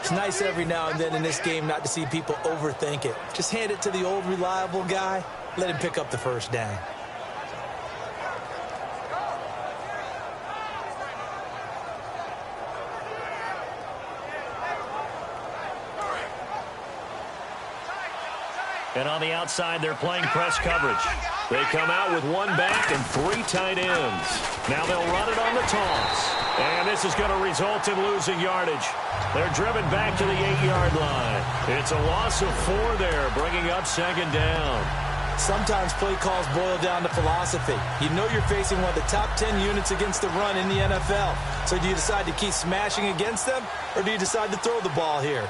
It's nice every now and then in this game not to see people overthink it. Just hand it to the old reliable guy. Let him pick up the 1st down. And on the outside, they're playing press coverage. They come out with 1 back and 3 tight ends. Now they'll run it on the toss. And this is going to result in losing yardage. They're driven back to the 8-yard line. It's a loss of 4 there, bringing up 2nd down. Sometimes play calls boil down to philosophy. You know you're facing one of the top 10 units against the run in the NFL. So do you decide to keep smashing against them, or do you decide to throw the ball here?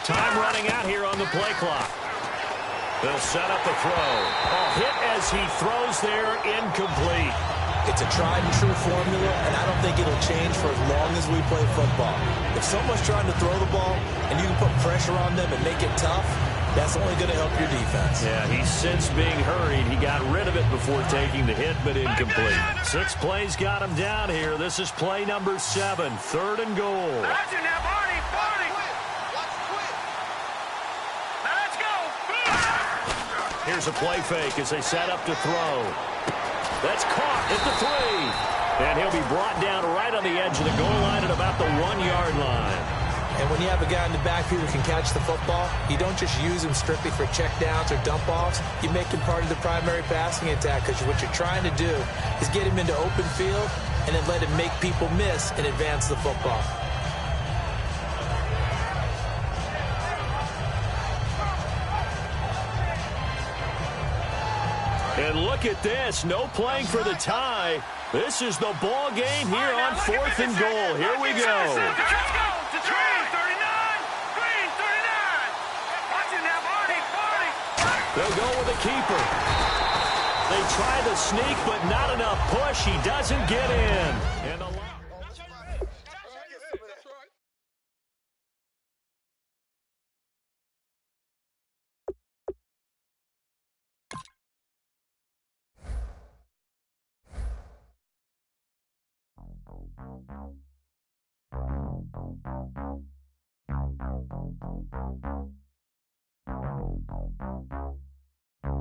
Time running out here on the play clock. They'll set up the throw. A hit as he throws there, incomplete. It's a tried and true formula, and I don't think it'll change for as long as we play football. If someone's trying to throw the ball and you can put pressure on them and make it tough, that's only going to help your defense. Yeah, he's since being hurried. He got rid of it before taking the hit, but incomplete. 6 plays got him down here. This is play number 7, 3rd and goal. Here's a play fake as they set up to throw. That's caught at the 3. And he'll be brought down right on the edge of the goal line at about the 1-yard line. And when you have a guy in the backfield who can catch the football, you don't just use him strictly for checkdowns or dump-offs. You make him part of the primary passing attack, because what you're trying to do is get him into open field and then let him make people miss and advance the football. And look at this, no playing for the tie. This is the ball game here on 4th and goal. Here we go. They'll go with the keeper. They try the sneak, but not enough push. He doesn't get in. And We set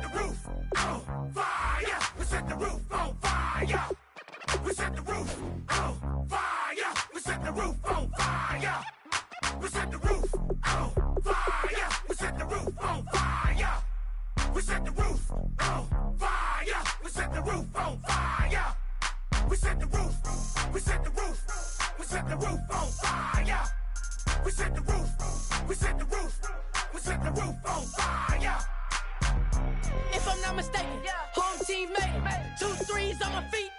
the roof on fire. We set the roof on fire. We set the roof on fire. We set the roof on fire. We set the roof on fire. We set the roof on fire. We set the roof on fire. We set the roof on fire. We set the roof. We set the roof. We set the roof on fire. We set the roof. We set the roof. We set the roof on fire. If I'm not mistaken, home team made it. 2 threes on my feet.